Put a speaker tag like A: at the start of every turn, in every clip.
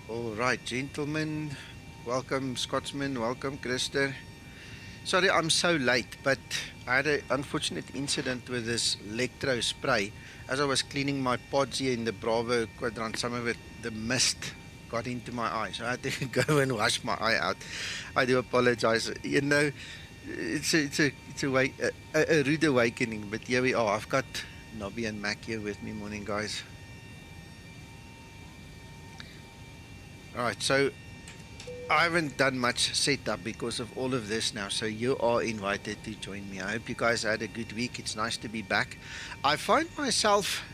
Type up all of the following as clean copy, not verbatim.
A: All right, gentlemen. Welcome, Scotsman. Welcome, Christer. Sorry, I'm so late, but I had an unfortunate incident with this electro spray. As I was cleaning my pods here in the Bravo quadrant, some of it, the mist got into my eye, so I had to go and wash my eye out. I do apologize. You know, it's a rude awakening, but here we are. I've got Nobby and Mac here with me. Morning, guys. All right, so I haven't done much setup because of all of this now, so you are invited to join me. I hope you guys had a good week. It's nice to be back. I find myself,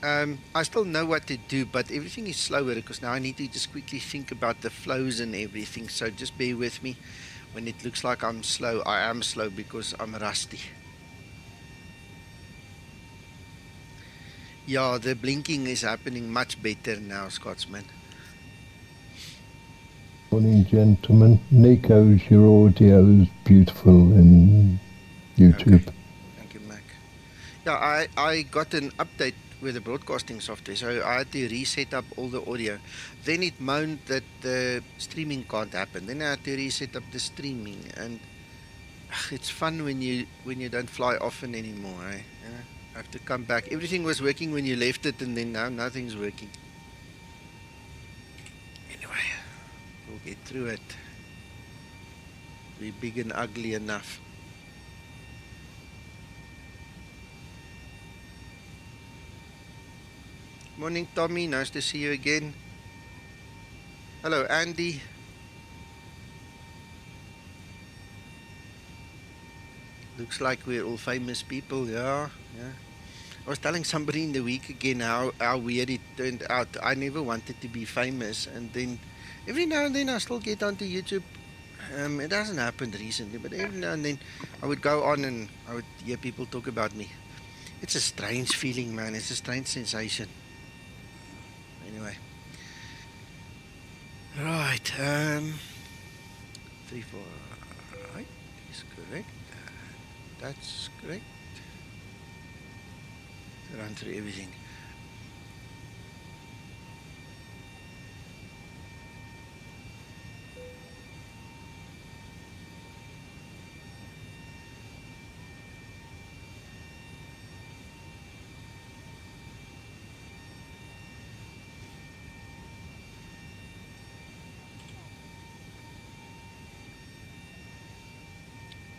A: I still know what to do, but everything is slower because now I need to just quickly think about the flows and everything. So just bear with me. When it looks like I'm slow, I am slow because I'm rusty. Yeah, the blinking is happening much better now, Scotsman.
B: Morning, gentlemen. Nico's, your audio is beautiful in YouTube.
A: Okay. Thank you, Mac. Yeah, I got an update with the broadcasting software, so I had to reset up all the audio. Then it moaned that the streaming can't happen. Then I had to reset up the streaming, and it's fun when you don't fly often anymore. Eh? Yeah, I have to come back. Everything was working when you left it, and then now nothing's working. Anyway, we'll get through it. We're big and ugly enough. Morning, Tommy. Nice to see you again. Hello, Andy. Looks like we're all famous people, yeah. I was telling somebody in the week again how weird it turned out. I never wanted to be famous, and then every now and then I still get onto YouTube. It hasn't happened recently, but every now and then I would go on and I would hear people talk about me. It's a strange feeling, man. It's a strange sensation. Anyway. Right, 3, 4, right, is correct. That's correct. Run through everything.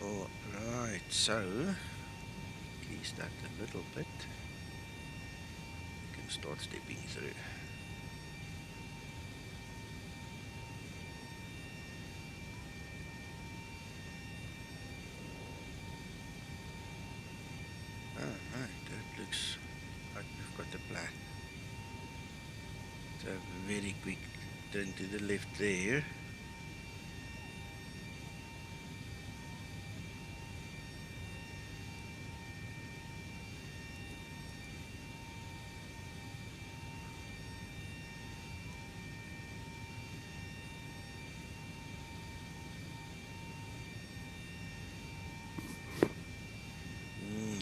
A: All right, so increase that a little bit. You can start stepping through. All right, that looks like we've got the plan. So very quick turn to the left there.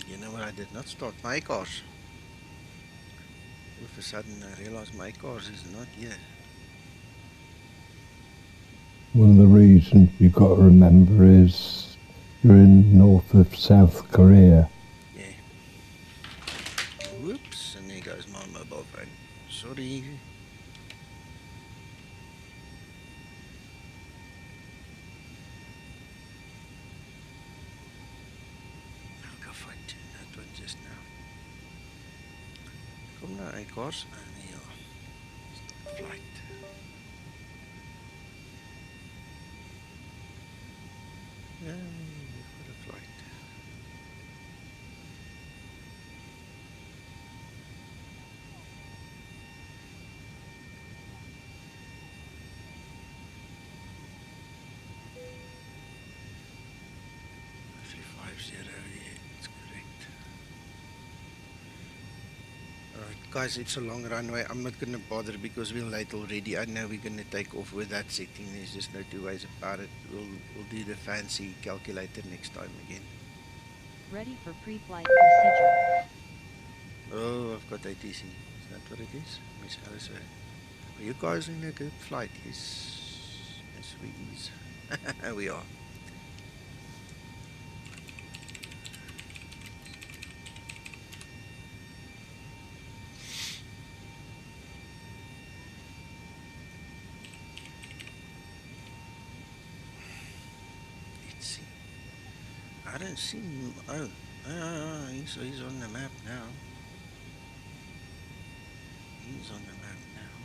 A: You know what? I did not start my cars. All of a sudden, I realized my cars is not here.
B: One of the reasons you've got to remember is you're in north of South Korea.
A: Yeah. Whoops, and there goes my mobile phone. Sorry. I'll go find that one just now. Kom nou uit, kors. En ja, stop flight. Yeah, we've got a flight. It's correct. Alright, guys, it's a long runway. I'm not gonna bother because we're late already. I know we're gonna take off with that setting. There's just no two ways about it. We'll do the fancy calculator next time again.
C: Ready for pre-flight procedure.
A: Oh, I've got ATC. Is that what it is? Miss Alice. Are you guys in a good flight? Yes. Yes, we is. We are. Let's see. I don't see him. Oh, he's on the map now. He's on the map now.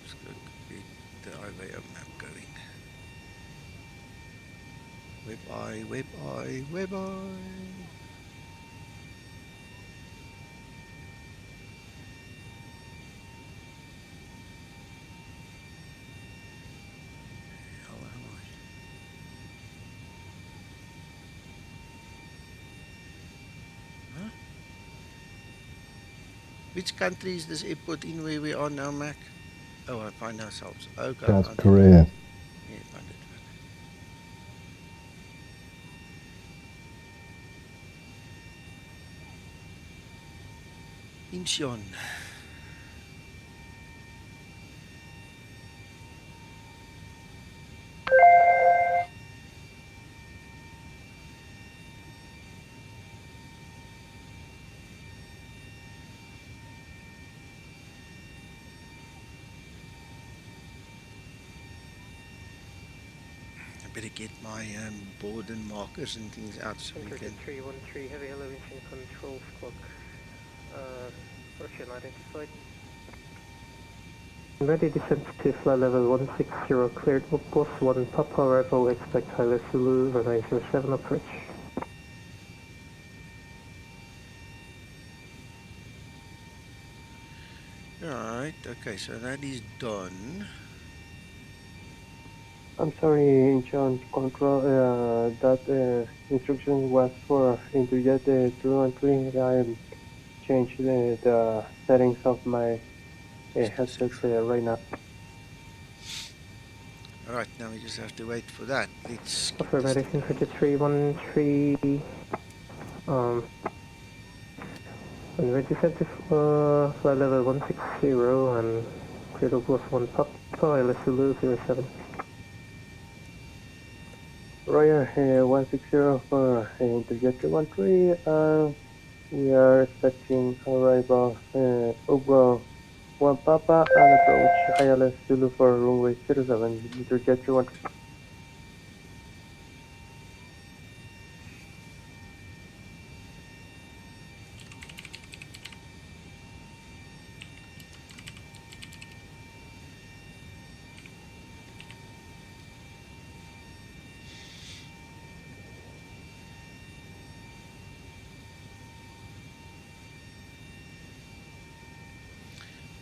A: Let's go get the IVO map going. Web eye, web eye, web eye. How am I? Huh? Which country is this airport in where we are now, Mac? Oh, I find ourselves. Okay, I
B: South
A: found it.
B: Korea.
A: Yeah, found it. Incheon. I better get my board and markers and things out so we can.
D: 313, heavy elevation control squawk. Roger, identified. Ready descent to flight level 160, cleared Lubos 1 Papa arrival, expect Tyler Zulu, runway 07 approach.
A: Alright, okay, so that is done.
D: I'm sorry, Incheon control, that instruction was for Interjet 313. I changed the settings of my headset right now.
A: Alright, now we just have to wait for that. Let's get this
D: Affirmative,
A: thing.
D: Interjet 313, when ready descent to flight level 160 and cleared Lubos 1 Papa, LS Zulu 07. Roger, 160 for Interjet 313. We are expecting arrival over 1 Papa and approach ILS Zulu for runway 07, Interjet 313.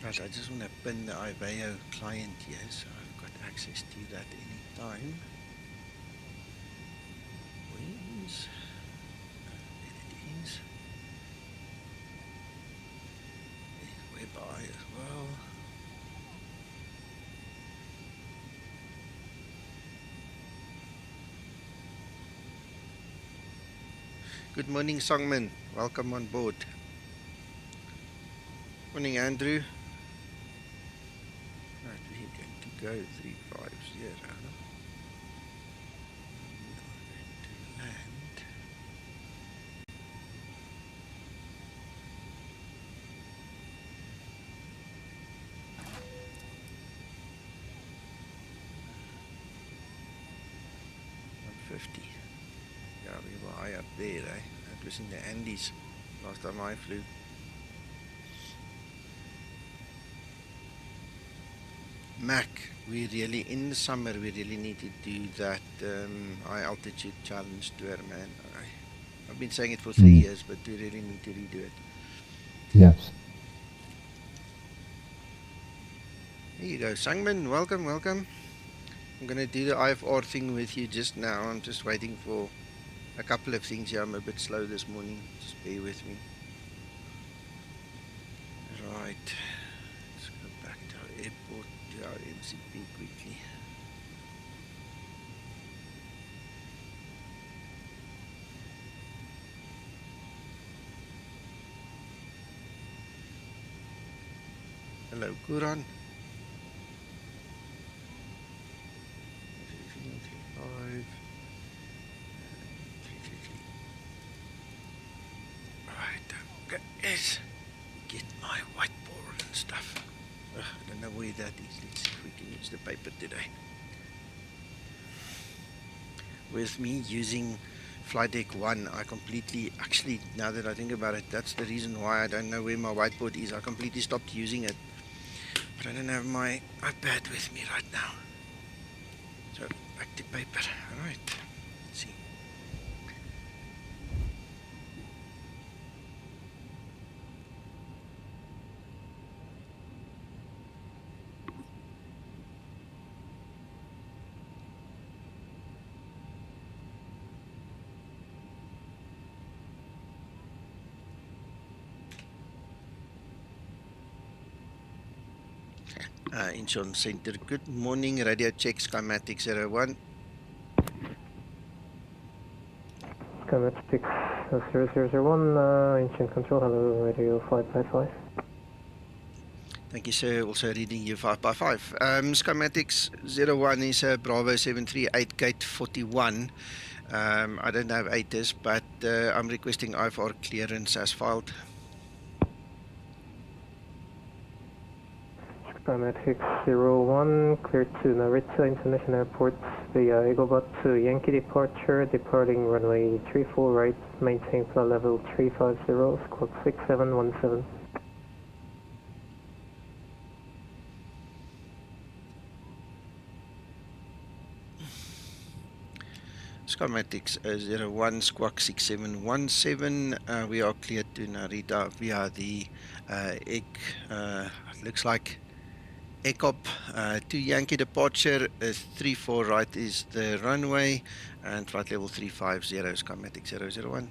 A: Right, I just want to pin the IVO client here so I've got access to that anytime. Where is? There it is. There's web eye as well. Good morning, Songman. Welcome on board. Morning, Andrew. Right, we're going to go 350. We're going to land. $150. Yeah, we were high up there, eh? That was in the Andes last time I flew. Mac, we really, in the summer, we really need to do that high altitude challenge tour, man. I've been saying it for 3 years, but we really need to redo it.
B: Yes.
A: Here you go, Sangman. Welcome, welcome. I'm going to do the IFR thing with you just now. I'm just waiting for a couple of things here. I'm a bit slow this morning. Just bear with me. Right. Let's go back to our airport, to our MCP quickly. Hello, Kuran. Right, okay. Yes. Get my whiteboard and stuff. I don't know where that is. Let's see if we can use the paper today. With me using Flight Deck 1, I completely, actually, now that I think about it, that's the reason why I don't know where my whiteboard is. I completely stopped using it. But I don't have my iPad with me right now. So, back to paper. Alright, let's see. Incheon Center, good morning, radio check, Skymatix 01.
D: Skymatix 0001, Incheon Control, hello, radio 555.
A: Thank you, sir. Also reading you 5x5. Skymatix 01 is Bravo 738 gate 41. I don't have ATIS, but I'm requesting IFR clearance as filed.
D: Skymatix 01, clear to Narita International Airport via EGOBA to Yankee departure, departing runway 34 right, maintain flight level 350, squawk 6717.
A: Skymatix 01, squawk 6717. We are cleared to Narita via the looks like EGOBA to Yankee departure. 34 right is the runway, and flight level 350, Skymatix 001.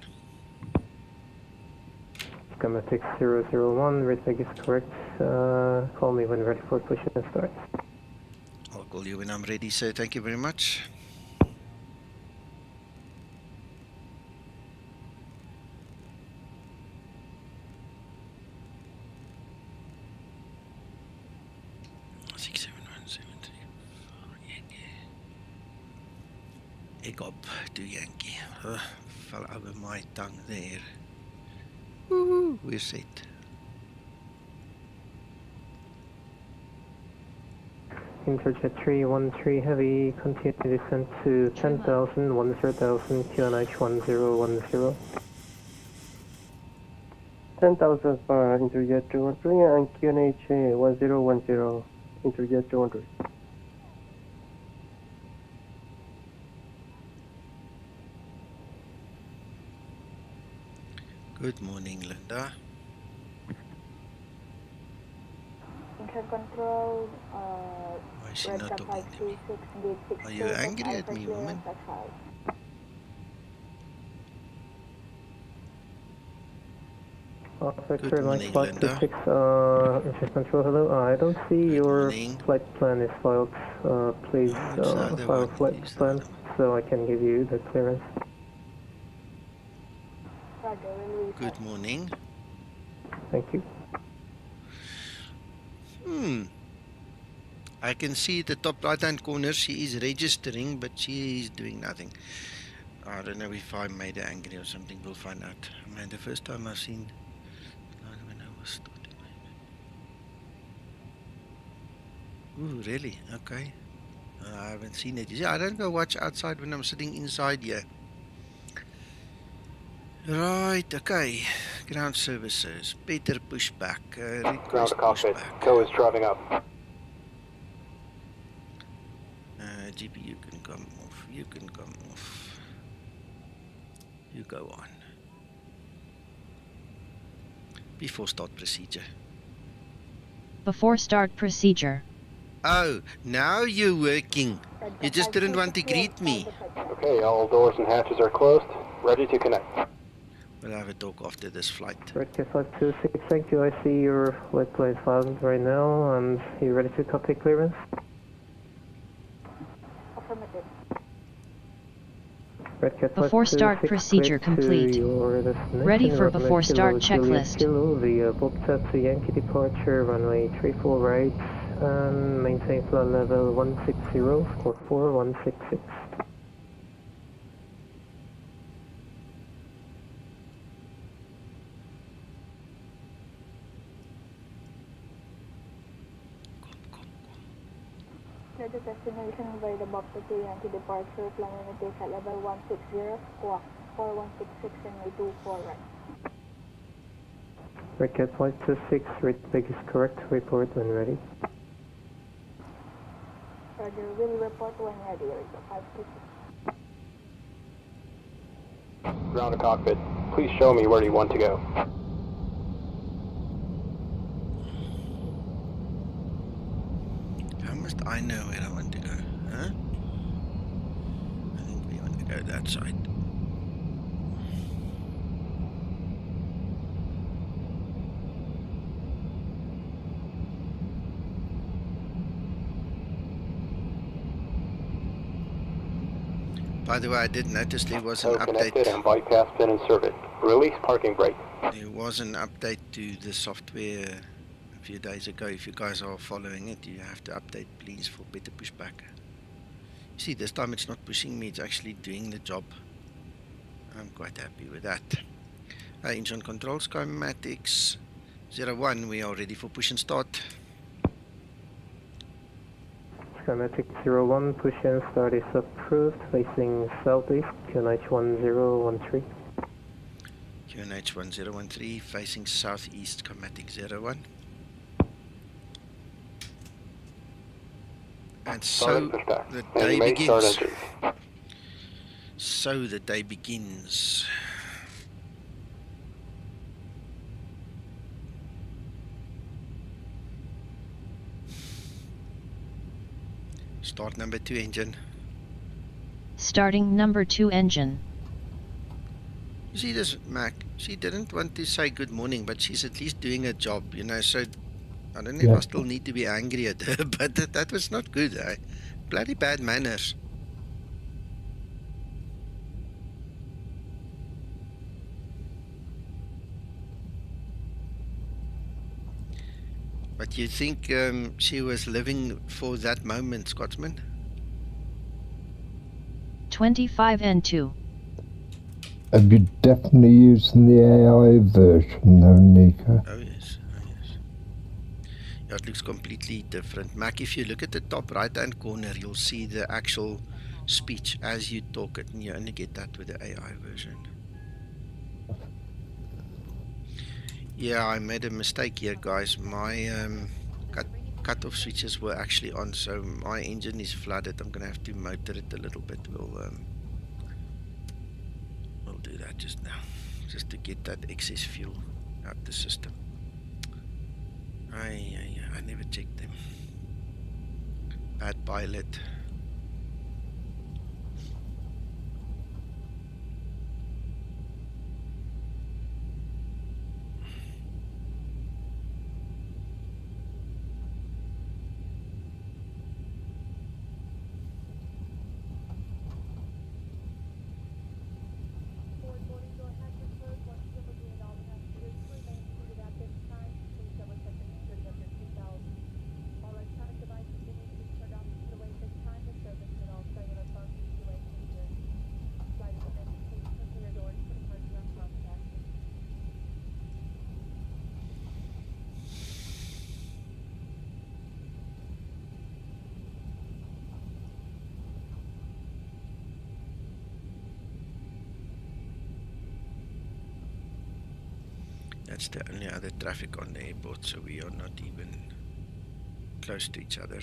D: Skymatix 001, readback is correct. Call me when ready for push and start.
A: I'll call you when I'm ready, sir. Thank you very much. EGOBA to Yankee. Fell over my tongue there. Woohoo, we're set.
D: Interjet 313 heavy, continue descent to 10,000, 10,000, QNH 1010. 10,000 for Interjet 213 and QNH 1010, Interjet 213.
A: Good morning, Linda.
E: Incheon Control,
A: Why is she not
E: Delta
A: talking to me?
E: 526, gate 6.
A: Are you angry at me, woman?
D: Vector
A: morning,
D: 9526, Incheon Control, hello. I don't see your
A: morning.
D: flight plan is filed. Please
A: it's the other
D: file
A: one.
D: flight
A: It is the
D: plan
A: other one.
D: so I can give you the clearance.
A: Good morning.
D: Thank you.
A: I can see the top right hand corner. She is registering, but she is doing nothing. I don't know if I made her angry or something. We'll find out. Man, the first time I've seen when I was starting. Ooh, really? Okay. I haven't seen it. Yeah, I don't go watch outside when I'm sitting inside here. Right, okay. Ground services. Better pushback. Request pushback.
F: Co is driving up.
A: GPU can come off. You can come off. You go on. Before start procedure.
C: Before start procedure.
A: Oh, now you're working. You just didn't want to greet me.
F: Okay, all doors and hatches are closed. Ready to connect.
A: We'll have a talk after this flight.
D: RKSI 526, thank you. I see your flight plan filed right now, and you ready to copy clearance?
E: Affirmative.
C: Before start procedure complete. Ready for before start checklist.
D: Kilo via Bobcat Yankee departure, runway 34 right, and maintain flight level 160, squawk 4166.
E: Clear the destination by the Bobcat Yankee departure, planning to take at level 160, squawk 4166 and may 24 right.
D: Red Flight 26, rate big is correct, report when ready.
E: Roger, will report when ready, Rico 526.
F: Ground to cockpit. Please show me where you want to go.
A: How must I know where I want to go? Huh? I think we want to go that side. By the way, I did notice there was an
F: So connected
A: update.
F: and bypass pin inserted. Release parking brake.
A: There was an update to the software a few days ago. If you guys are following it, you have to update, please, for better pushback. You see, this time it's not pushing me, it's actually doing the job. I'm quite happy with that. Incheon control, Skymatix 01, we are ready for push and start.
D: Skymatix 01, push and start is approved, facing southeast, QNH 1013.
A: QNH 1013, facing southeast, Skymatix 01. And so the day begins. So the day begins. Start number 2 engine.
C: Starting number 2 engine.
A: You see this, Mac? She didn't want to say good morning, but she's at least doing a job, you know, so I don't know if I still need to be angry at her, but that was not good, eh? Bloody bad manners. But you think she was living for that moment, Scotsman?
C: 25 N2.
B: Have you definitely using the AI version though, Nico?
A: Oh yes, oh yes. Yeah, it looks completely different. Mac, if you look at the top right hand corner, you'll see the actual speech as you talk it, and you only get that with the AI version. Yeah, I made a mistake here, guys. My cut-off switches were actually on, so my engine is flooded. I'm gonna have to motor it a little bit. We'll do that just now, just to get that excess fuel out the system. I never checked them. Bad pilot. That's the only other traffic on the airport, so we are not even close to each other.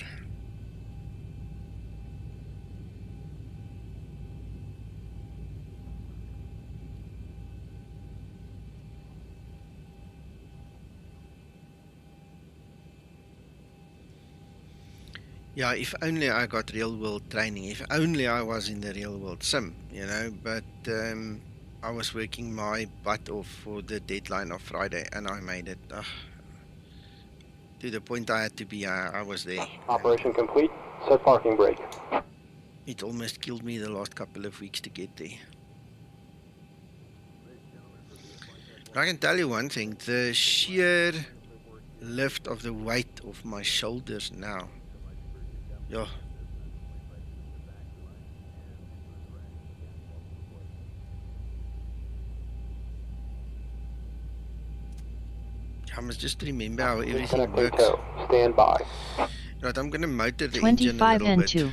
A: Yeah, if only I got real world training, if only I was in the real world sim, you know, but I was working my butt off for the deadline of Friday, and I made it. To the point I had to be, I was there.
F: Operation complete. Set parking brake.
A: It almost killed me the last couple of weeks to get there. I can tell you one thing, the sheer lift of the weight of my shoulders now. Yeah. I must just remember how everything
F: Disconnecting
A: works.
F: tow. Stand by.
A: Right, I'm going to motor the engine a
C: 25
A: little
C: and
A: bit.
C: 2.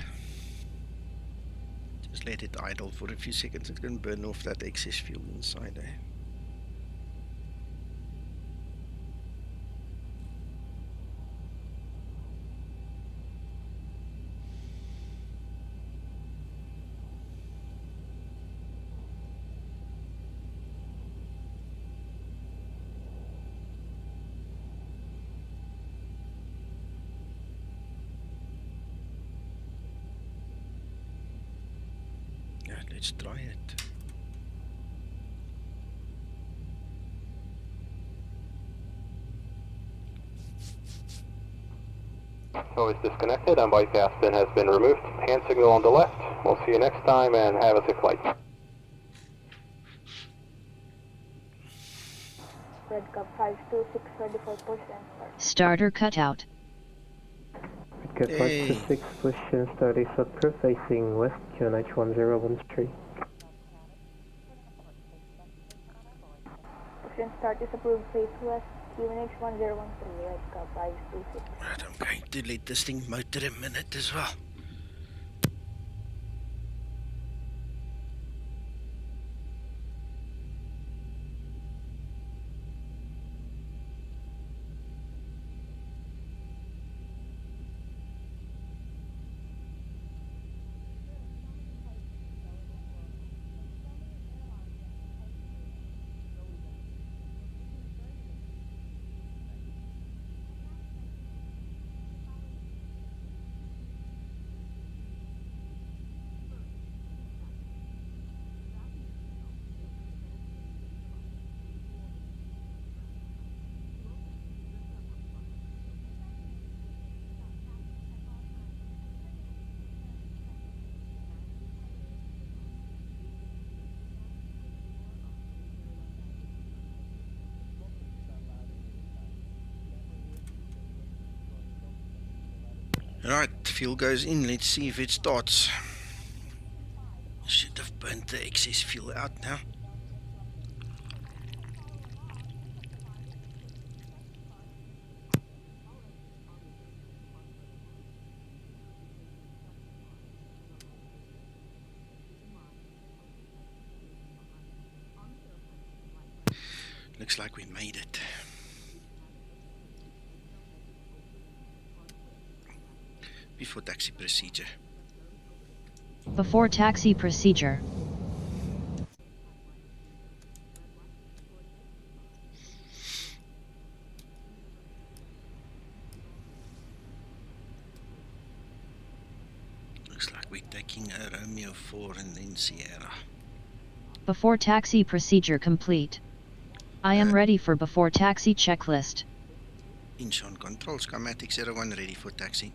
A: Just let it idle for a few seconds. It's going to burn off that excess fuel inside there. Yeah, let's try it.
F: Noise disconnected. Bypass bin has been removed. Hand signal on the left. We'll see you next time and have a safe flight.
E: Red Cup 526, ready for push and start.
C: Starter cutout.
D: Good
A: Hey.
D: 526, push and start is approved, facing west, QNH 1013.
E: Push and start is approved, face west, QNH 1013, Red Cup 526.
A: Right, I'm going to let this thing motor a minute as well. Right, fuel goes in. Let's see if it starts. Should have burnt the excess fuel out now. Looks like we made it. Before taxi procedure.
C: Before taxi procedure.
A: Looks like we're taking a Romeo 4 and then Sierra.
C: Before taxi procedure complete. I am ready for before taxi checklist.
A: Incheon control, Skymatix 01 ready for taxi.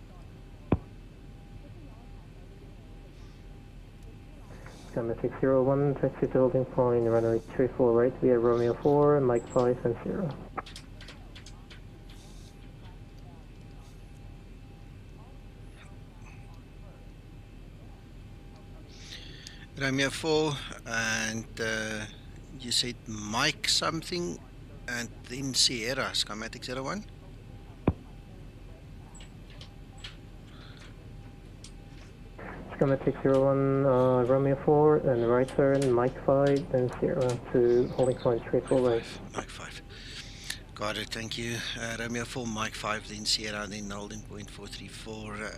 D: Skymatix 01, taxi to holding point, runway 34 right via Romeo 4, Mike 5 and 0.
A: Romeo 4 and you said Mike something and then Sierra, Skymatix 01.
D: Skymatix 01, Romeo 4, and right turn, Mike 5, then 0 to holding point 34 right.
A: Mike 5. Got it, thank you. Romeo 4, Mike 5, then Sierra, then holding point 434.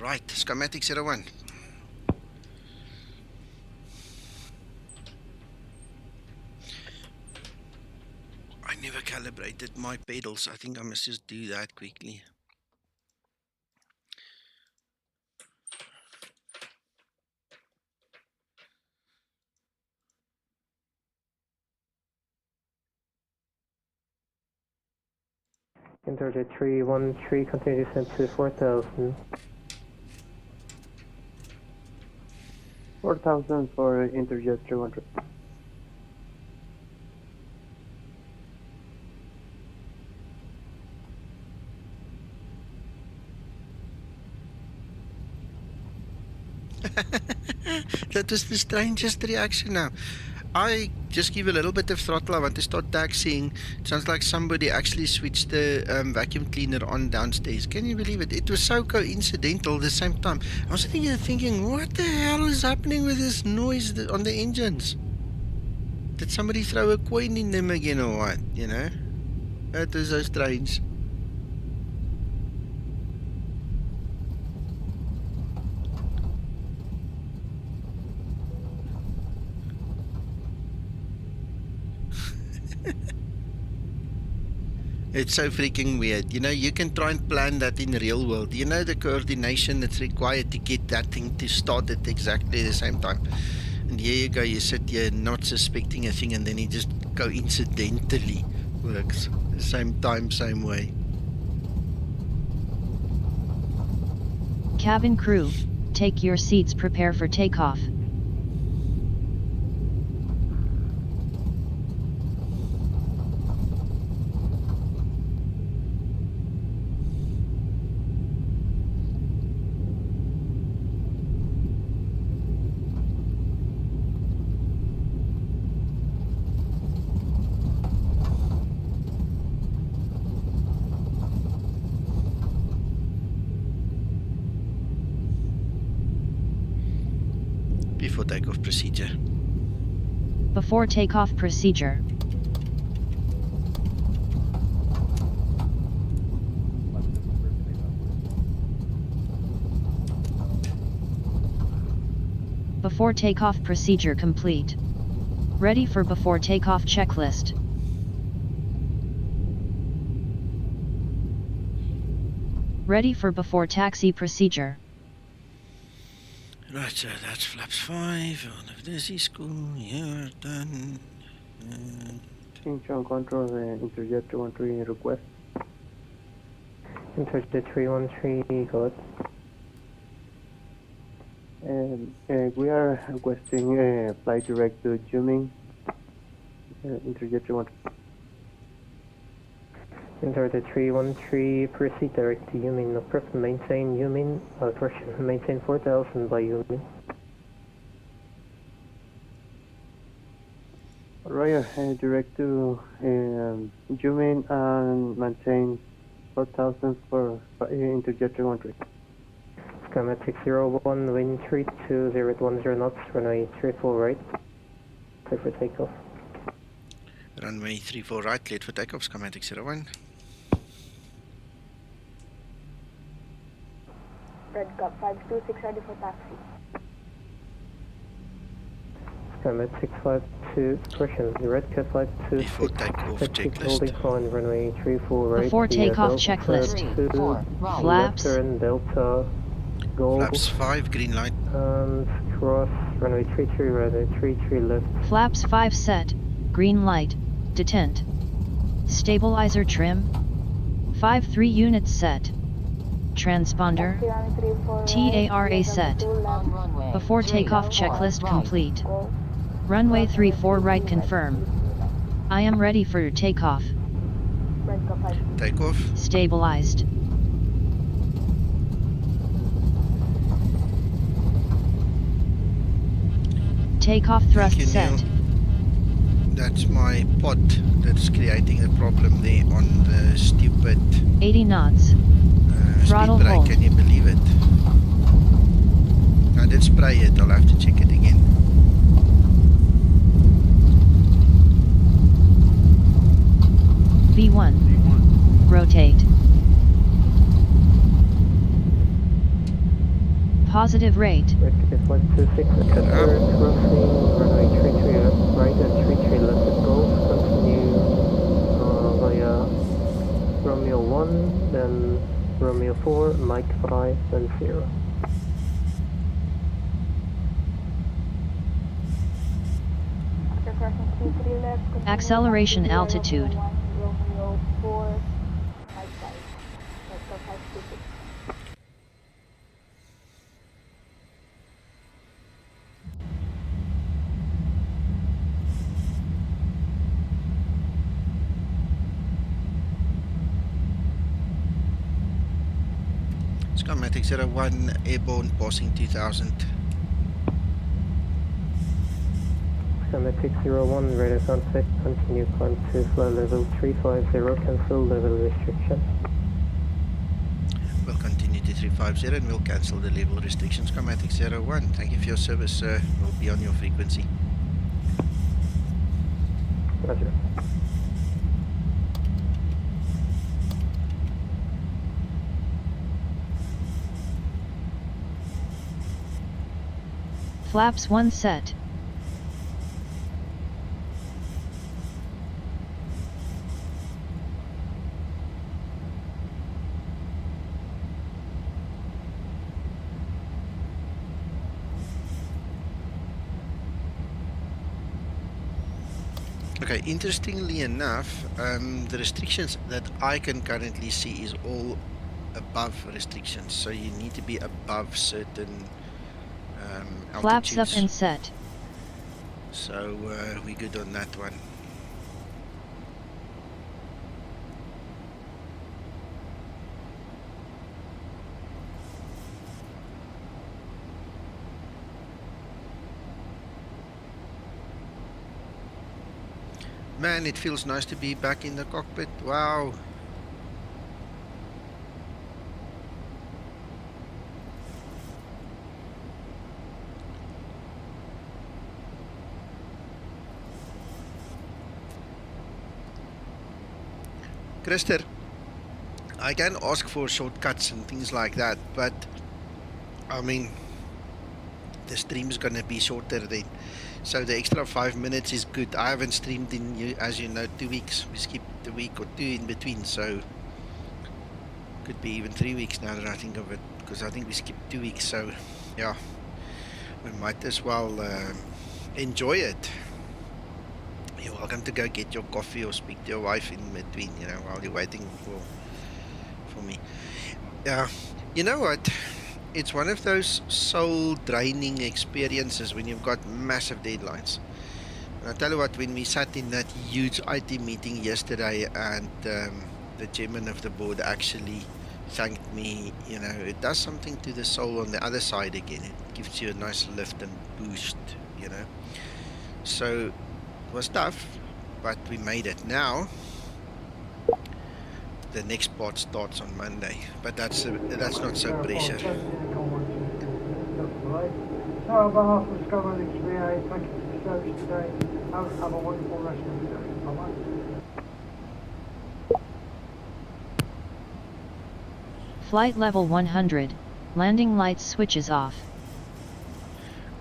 A: Right, Skymatix 01. I never calibrated my pedals. I think I must just do that quickly.
D: Interjet 313, continue descent to 4000. 4,000 for Interjet 313.
A: That was the strangest reaction now. I just give a little bit of throttle. I want to start taxiing. It sounds like somebody actually switched the vacuum cleaner on downstairs. Can you believe it? It was so coincidental at the same time. I was sitting here thinking, what the hell is happening with this noise on the engines? Did somebody throw a coin in them again or what? You know? That was so strange. It's so freaking weird. You know, you can try and plan that in the real world. You know the coordination that's required to get that thing to start at exactly the same time. And here you go, you sit here not suspecting a thing and then it just coincidentally works. The same time, same way.
C: Cabin crew, take your seats, prepare for takeoff.
A: Before takeoff procedure.
C: Before takeoff procedure. Before takeoff procedure complete. Ready for before takeoff checklist. Ready for before taxi procedure.
A: Right, so that's flaps 5 on the Dizzy school, here, done.
D: Incheon Control, Interjet 313 request.
G: Interjet 313, go ahead.
D: We are requesting flight direct to Juming. Interjet 313.
G: Interjet 313, proceed direct to Yumin. Approach maintain Yumin, correction, maintain 4000 by Yumin.
D: Roger, direct to Jumin and maintain 4,000 for Interjet 313.
G: Skymatix 01, wind 32010 knots, runway 34 right. Clear for takeoff.
A: Runway 34 right, cleared for takeoff, Skymatix 01.
E: Red Cup 526 ready for taxi.
G: Skymatix 652, correction, Red Cat 526.
A: Before takeoff checklist.
G: Holding on runway 34 right.
C: Before takeoff checklist.
G: 2,
C: Flaps.
G: turn, Delta, Gold.
A: Flaps 5, green light.
G: And cross, runway 33 right, 33 left.
C: Flaps 5 set, green light, detent. Stabilizer trim. 5-3 units set. Transponder. TARA set. Before takeoff checklist complete. Runway 34 right confirm. I am ready for takeoff.
A: Takeoff.
C: Stabilized. Takeoff thrust
A: Thank you,
C: set.
A: Neil. That's my pod that's creating the problem there on the stupid
C: 80 knots. Throttle
A: speed brake.
C: hold.
A: Can you believe it? I did spray it, I'll have to check it again.
C: V1. Rotate. Positive rate.
G: Red Cat 526, crossing, runway 33 left, right and 33 left at Golf. Continue via Romeo 1, then Romeo 4, Mike 5, then 0.
C: Acceleration altitude.
E: Romeo 4, Mike 5. Red Cup 526.
A: Skymatix 01, airborne, passing 2000.
G: Skymatix 01, radar contact, continue climb to flight level 350, cancel level restriction.
A: We'll continue to 350 and we'll cancel the level restrictions. Skymatix 01, thank you for your service, sir. We'll be on your frequency.
G: Roger.
C: Flaps 1 set.
A: Okay, interestingly enough, the restrictions that I can currently see is all above restrictions. So you need to be above certain
C: Flaps up
A: altitudes.
C: and set.
A: So we're good on that one. Man, it feels nice to be back in the cockpit. Wow. Christer, I can ask for shortcuts and things like that, but I mean, the stream's gonna be shorter then. So the extra 5 minutes is good. I haven't streamed in, as you know, 2 weeks. We skipped a week or two in between, so could be even 3 weeks now that I think of it, because I think we skipped 2 weeks. So yeah, we might as well enjoy it. You're welcome to go get your coffee or speak to your wife in between, you know, while you're waiting for me. Yeah, you know what? It's one of those soul-draining experiences when you've got massive deadlines. And I tell you what, when we sat in that huge IT meeting yesterday and the chairman of the board actually thanked me, you know, it does something to the soul on the other side again. It gives you a nice lift and boost, you know. So it was tough, but we made it. Now the next part starts on Monday, but that's not so pressure.
H: So on behalf of Skymatix VA, thank you for your service today. Have a wonderful rest of the day. Bye-bye.
C: Flight level 100. Landing lights switches off.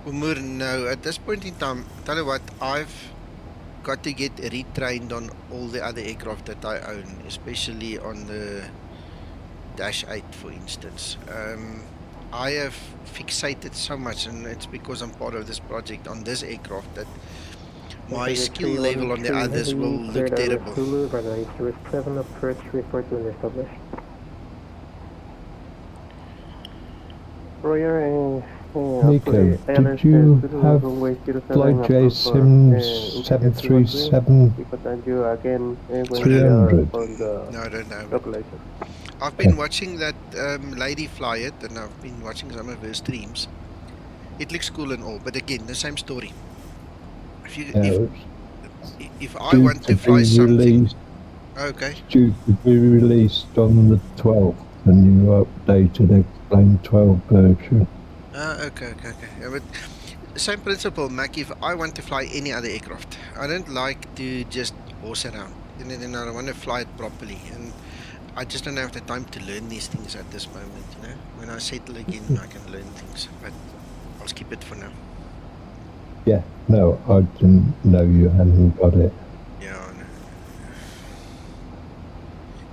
A: Umur, no, at this point in time, tell you what, I've got to get retrained on all the other aircraft that I own, especially on the Dash 8, for instance. I have fixated so much, and it's because I'm part of this project on this aircraft, that my skill level on the others will look terrible.
D: Roger,
B: Nico, did you have Flight J Sims 737
D: because I do again
B: 300?
A: No, I don't know. I've been watching that lady fly it, and I've been watching some of her streams. It looks cool and all, but again, the same story. If I want to fly something, okay,
B: due to be released on the 12th, the new updated Explain 12 version.
A: okay. Yeah, but same principle, Mac. If I want to fly any other aircraft, I don't like to just horse around. And then I want to fly it properly, and I just don't have the time to learn these things at this moment. You know, when I settle again, I can learn things. But I'll skip it for now.
B: Yeah, no, I didn't know you hadn't got it.
A: Yeah, no.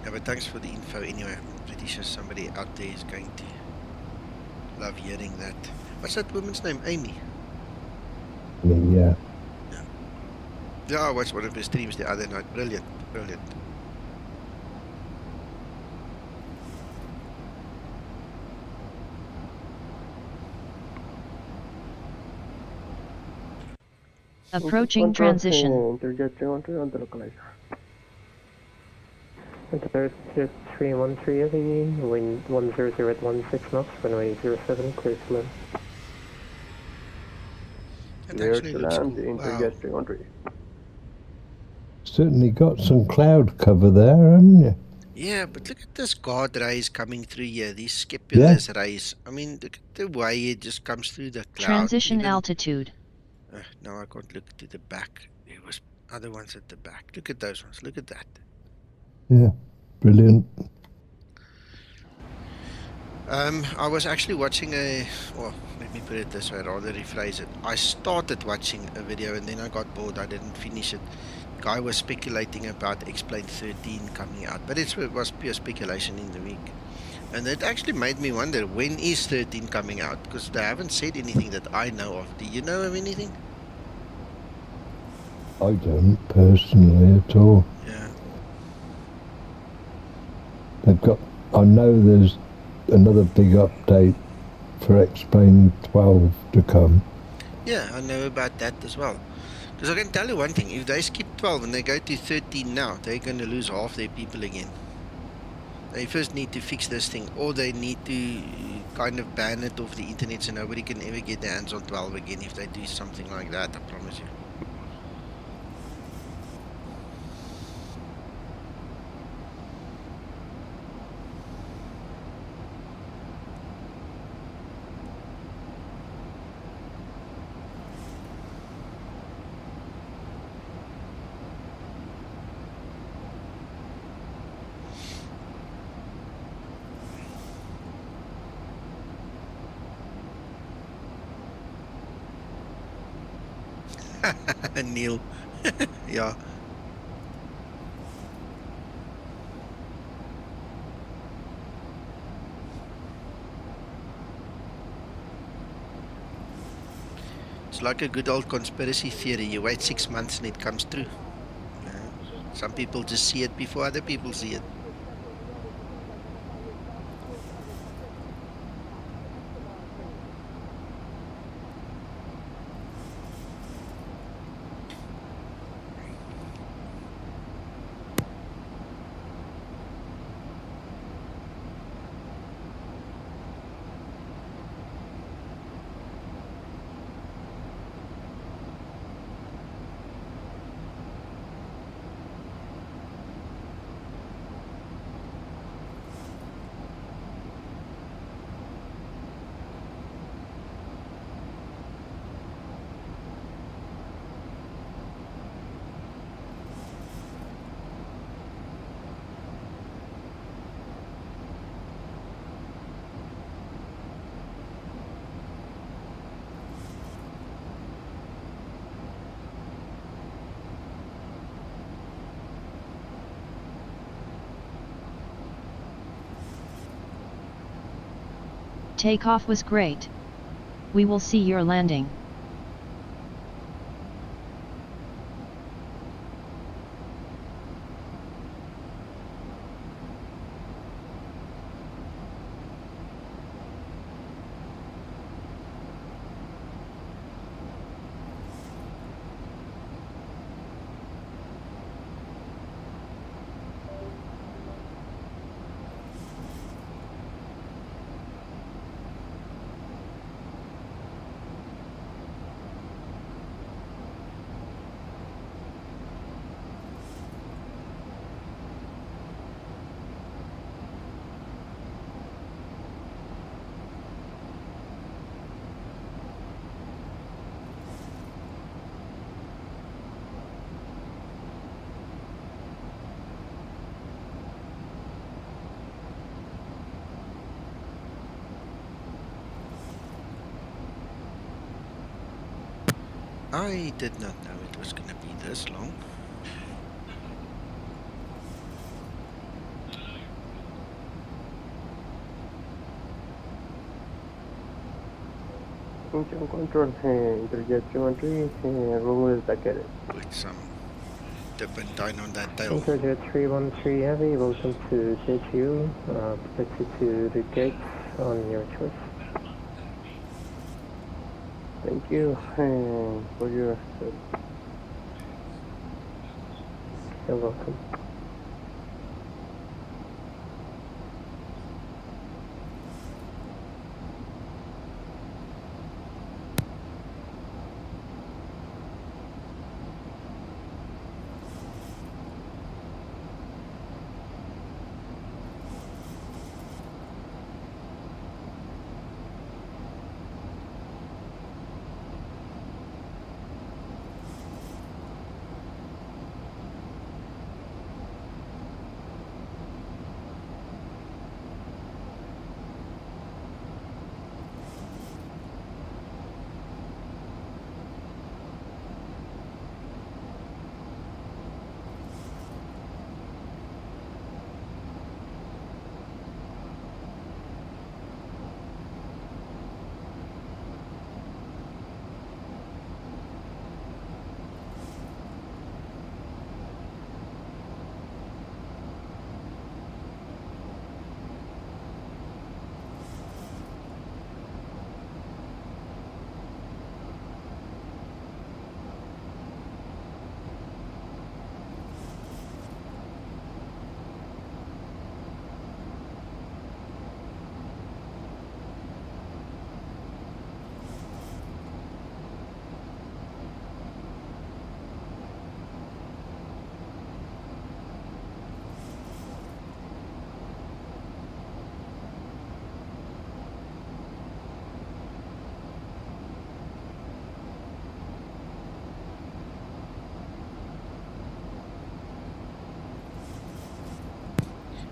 A: Yeah, but thanks for the info anyway. I'm pretty sure somebody out there is going to love hearing that. What's that woman's name? Amy?
B: Yeah.
A: Yeah, I watched one of her streams the other night. Brilliant.
C: Approaching transition.
G: Interjet 313 on the localizer. Interjet 313 Heavy, wind 100 at 16 knots, runway 07, clear to land.
A: That
D: Clear
A: actually
D: to
A: looks
D: land,
A: cool. Wow.
D: Interjet 313.
B: Certainly got some cloud cover there, haven't you?
A: Yeah, but look at this guard rays coming through here. These scapulous rays. I mean, look at the way it just comes through the cloud.
C: Transition
A: Even,
C: altitude.
A: now I can't look to the back. There was other ones at the back. Look at those ones. Look at that.
B: Yeah, brilliant.
A: I was actually watching well, let me put it this way, rather rephrase it. I started watching a video and then I got bored. I didn't finish it. Guy was speculating about X-Plane 13 coming out, but it was pure speculation in the week. And it actually made me wonder, when is 13 coming out? Because they haven't said anything that I know of. Do you know of anything?
B: I don't personally at all.
A: Yeah.
B: They've got, I know there's another big update for X-Plane 12 to come.
A: Yeah, I know about that as well. Because I can tell you one thing, if they skip 12 and they go to 13 now, they're going to lose half their people again. They first need to fix this thing, or they need to kind of ban it off the internet so nobody can ever get their hands on 12 again if they do something like that, I promise you. Neil. Yeah. It's like a good old conspiracy theory. You wait 6 months and it comes true. Some people just see it before other people see it.
C: Takeoff was great. We will see your landing.
A: I did not know it was going to be this long.
D: Incheon control, Interjet 313, roll is back at it.
A: With some dip and down on that tail.
G: Interjet 313 Heavy, welcome to JTU, proceed to the gates on your choice.
D: Thank you for your
G: You're welcome.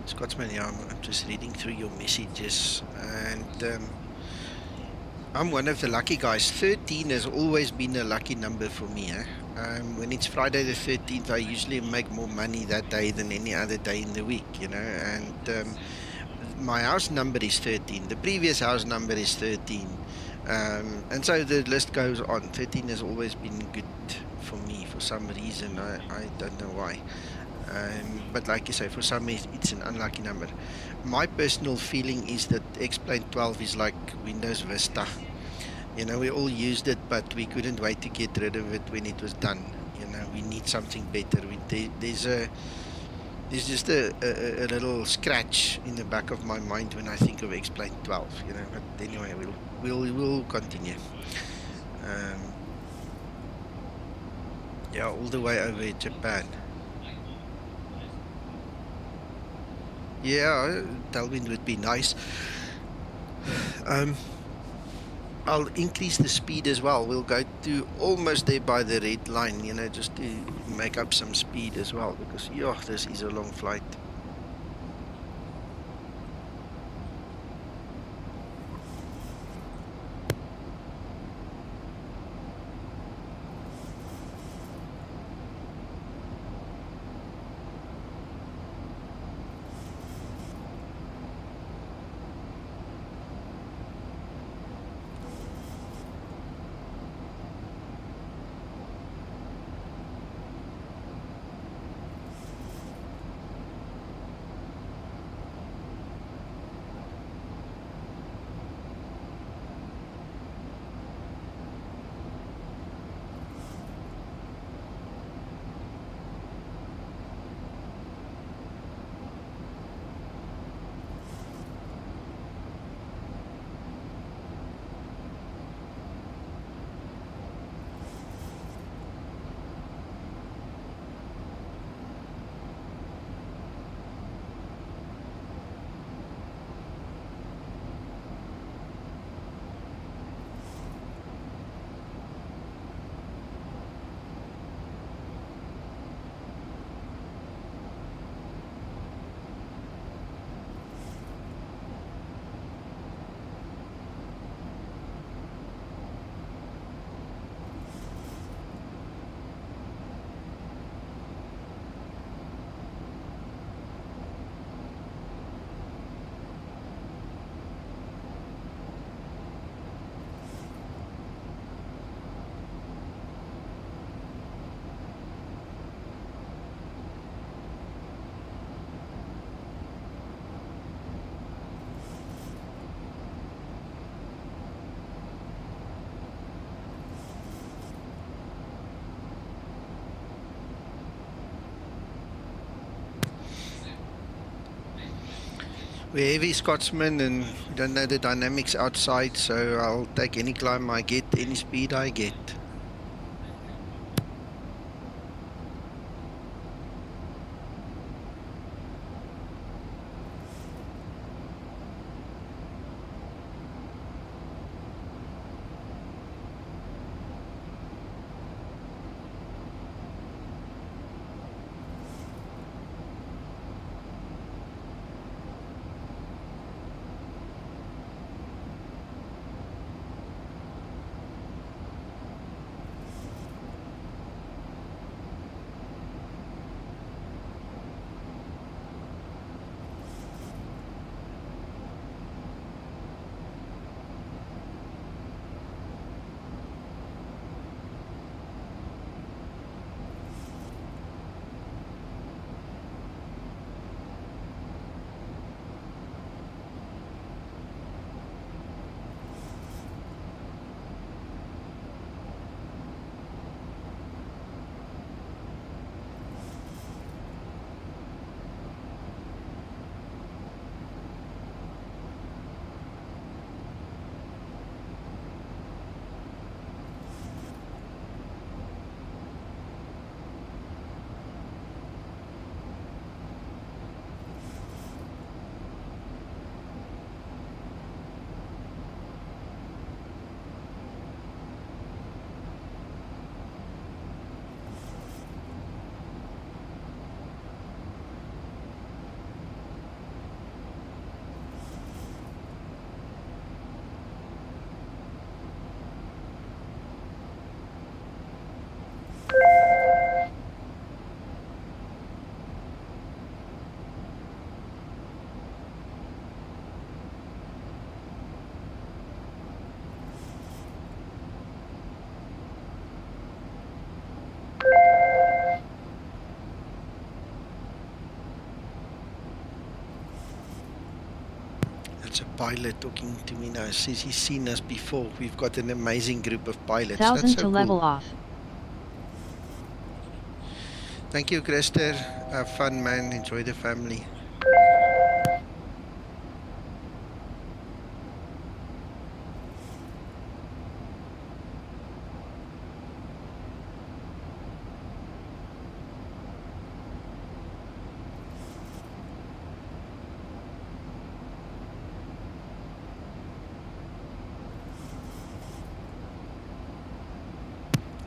A: Scotsman, yeah, I'm just reading through your messages, and I'm one of the lucky guys. 13 has always been a lucky number for me. When it's Friday the 13th, I usually make more money that day than any other day in the week, you know. And my house number is 13. The previous house number is 13. And so the list goes on. 13 has always been good for me for some reason. I don't know why. But like you say, for some it's an unlucky number. My personal feeling is that X-Plane 12 is like Windows Vista. You know, we all used it, but we couldn't wait to get rid of it when it was done. You know, we need something better. There's just a little scratch in the back of my mind when I think of X-Plane 12. You know, but anyway, we'll continue. Yeah, all the way over Japan. Yeah, tailwind would be nice. I'll increase the speed as well. We'll go to almost there by the red line, you know, just to make up some speed as well, because, yeah, this is a long flight. We're heavy Scotsman and we don't know the dynamics outside, so I'll take any climb I get, any speed I get. It's a pilot talking to me now. Says he's seen us before. We've got an amazing group of pilots.
C: 1000
A: That's so
C: to level
A: cool.
C: off.
A: Thank you, Crester. Have fun, man. Enjoy the family.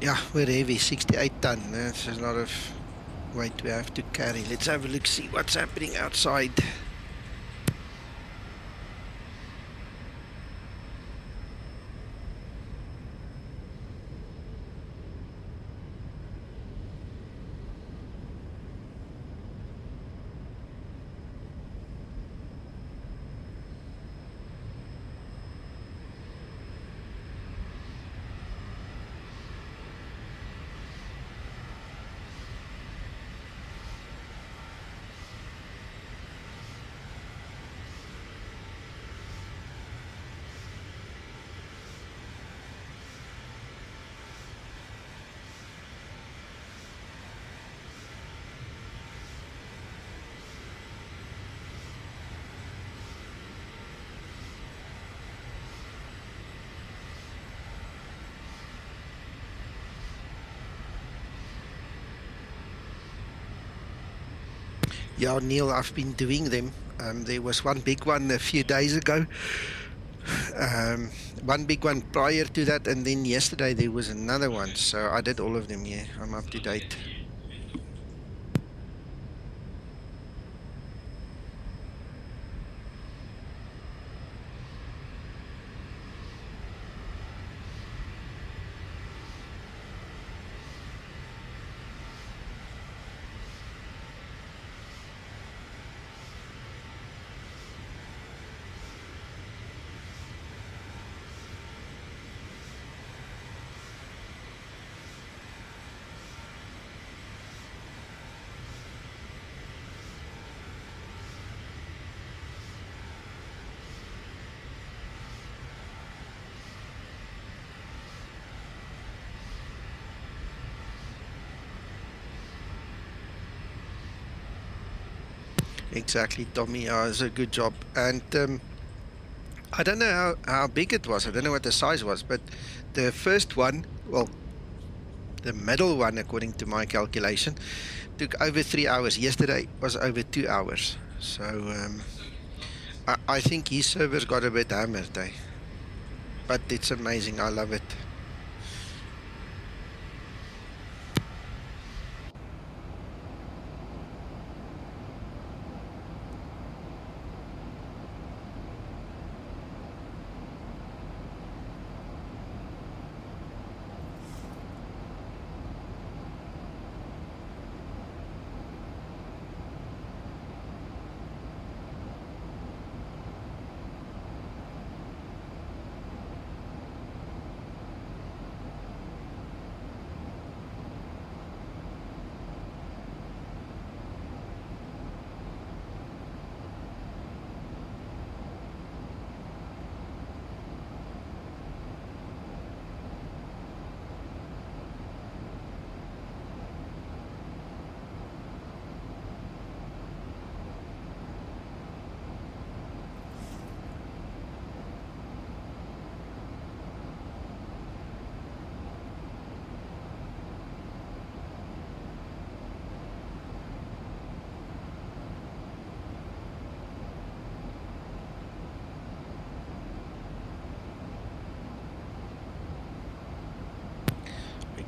A: Yeah, we're heavy, 68 ton. That's a lot of weight we have to carry. Let's have a look, see what's happening outside. Yeah, Neil, I've been doing them. There was one big one a few days ago. One big one prior to that, and then yesterday there was another one. So I did all of them, yeah. I'm up to date. Exactly, Tommy. It's a good job. And I don't know how big it was. I don't know what the size was, but the first one, well, the middle one, according to my calculation, took over 3 hours. Yesterday was over 2 hours. So I think his servers got a bit hammered, eh? But it's amazing. I love it.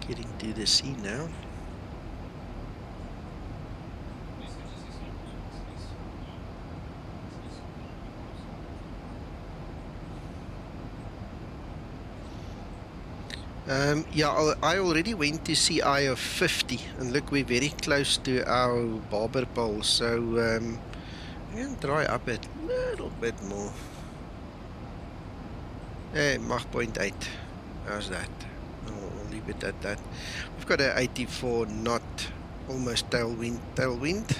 A: Getting to the sea now. Yeah, I already went to CI of 50, and look, we're very close to our barber pole, so I'm going to dry up a little bit more. Mach 0.8. How's that? I'll leave it at that. We've got an 84 knot, almost tailwind.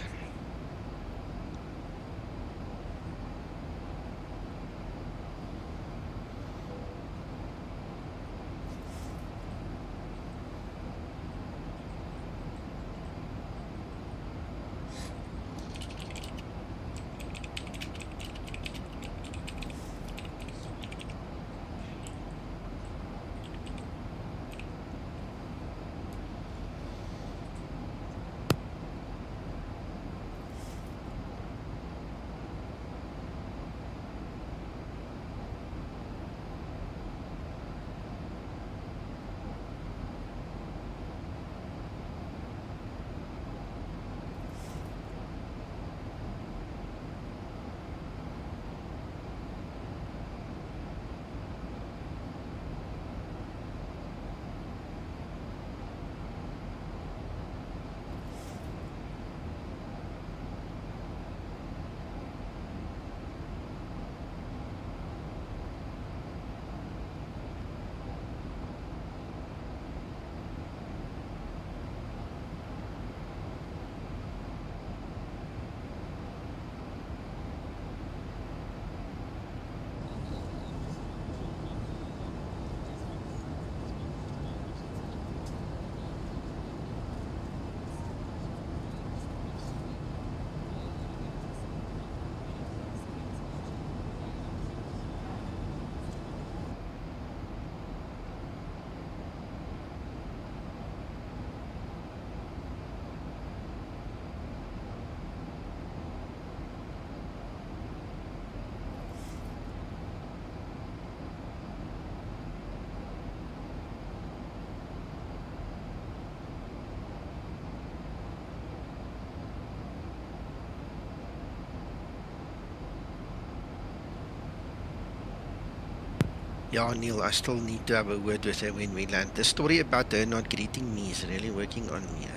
A: Yeah, Neil, I still need to have a word with her when we land. The story about her not greeting me is really working on me.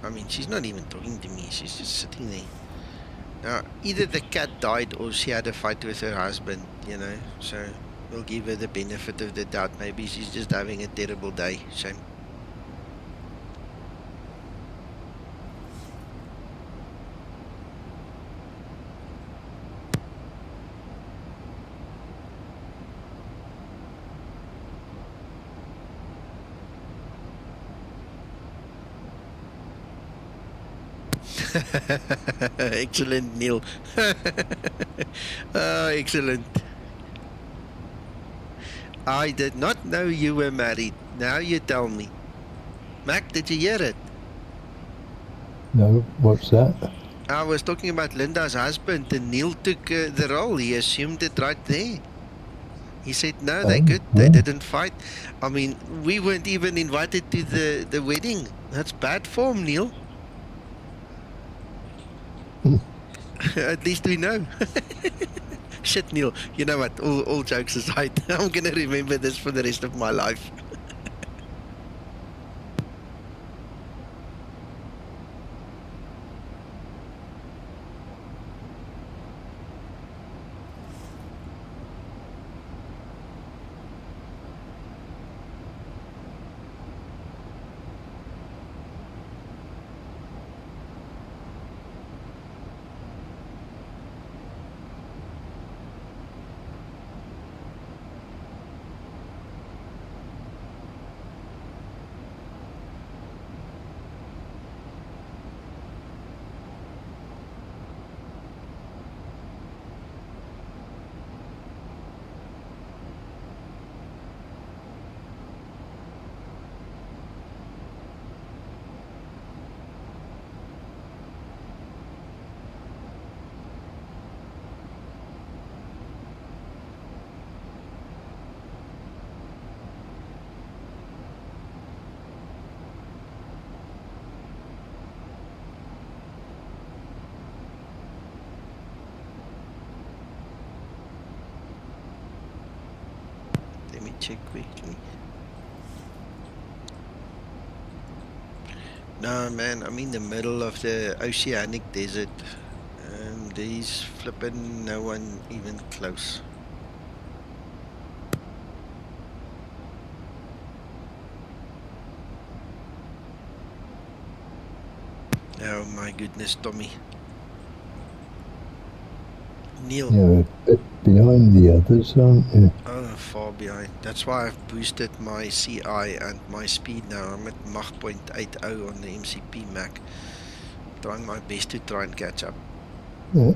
A: I mean, she's not even talking to me. She's just sitting there. Now, either the cat died or she had a fight with her husband, you know. So we'll give her the benefit of the doubt. Maybe she's just having a terrible day. Shame. Excellent, Neil. Excellent. I did not know you were married. Now you tell me. Mac, did you hear it?
B: No, what's that?
A: I was talking about Linda's husband, and Neil took the role. He assumed it right there. He said, no, they're good. They didn't fight. I mean, we weren't even invited to the wedding. That's bad form, Neil. At least we know. Shit, Neil. You know what? All jokes aside, I'm going to remember this for the rest of my life. Let me check quickly. No, man, I'm in the middle of the oceanic desert. There's flipping no one even close. Oh my goodness, Tommy. Neil.
B: You're a bit behind the others, aren't you?
A: Oh, far behind. That's why I've boosted my CI and my speed now. I'm at Mach 0.80 on the MCP Mac. Trying my best to try and catch up.
B: Yeah.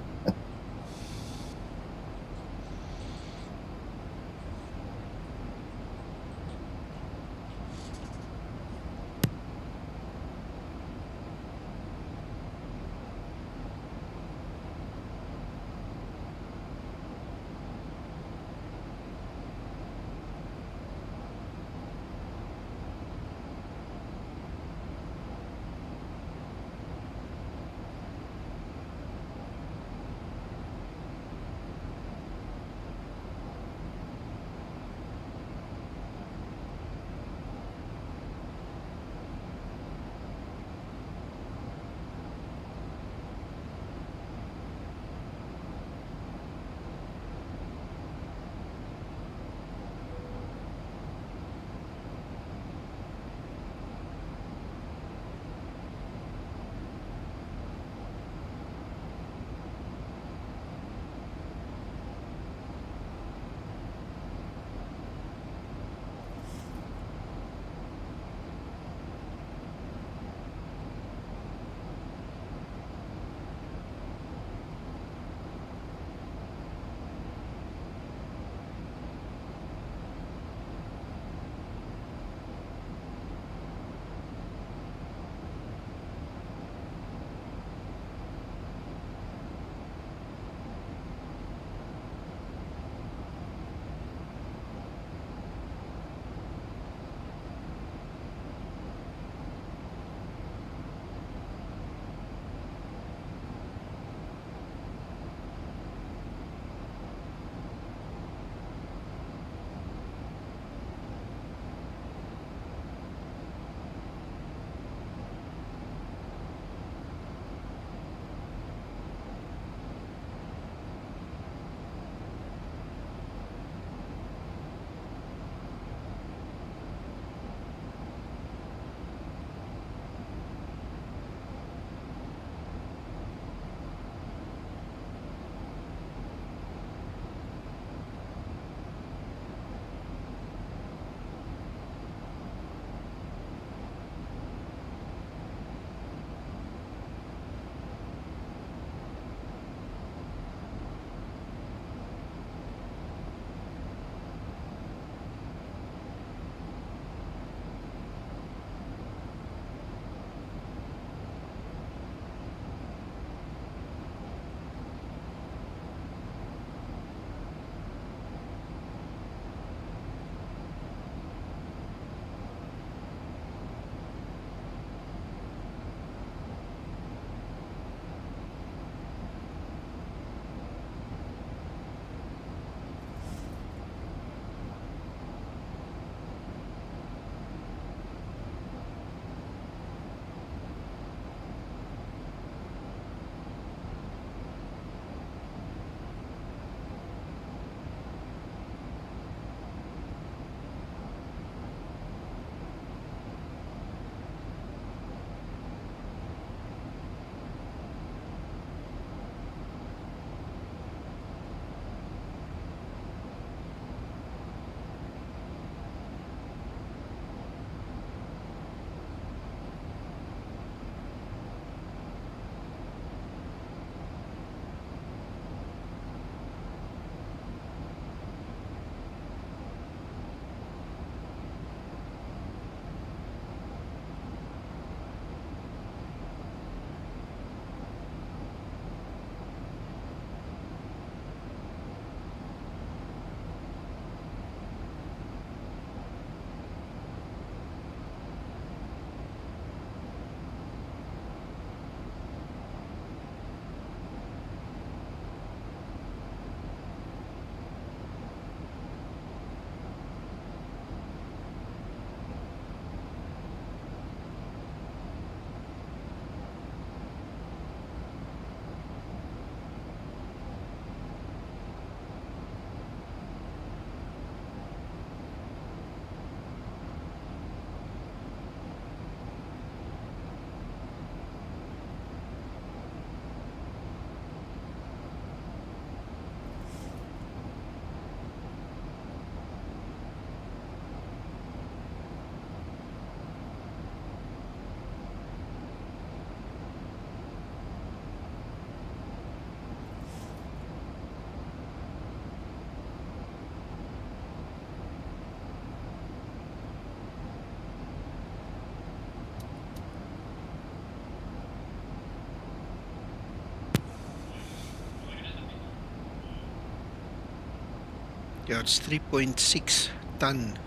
A: Yeah, it's 3.6 ton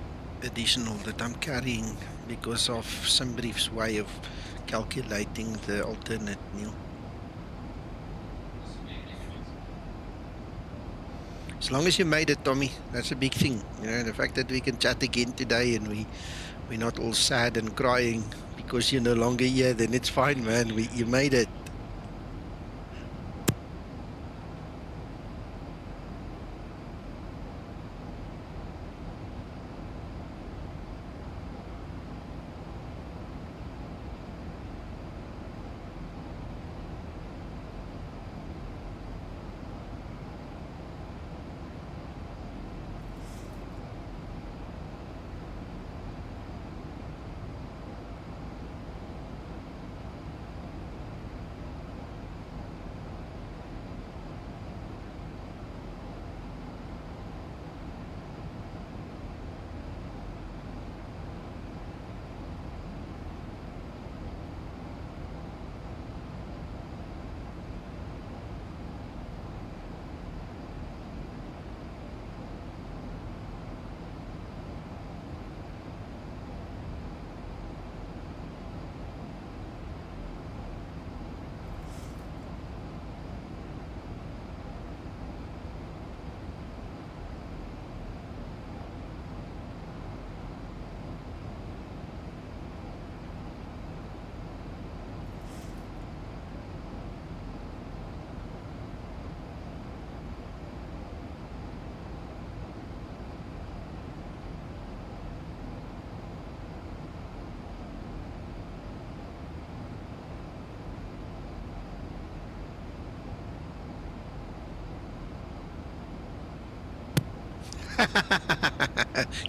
A: additional that I'm carrying because of Simbrief's way of calculating the alternate, Neil. As long as you made it, Tommy, that's a big thing. You know, the fact that we can chat again today and we're not all sad and crying because you're no longer here, then it's fine, man. You made it.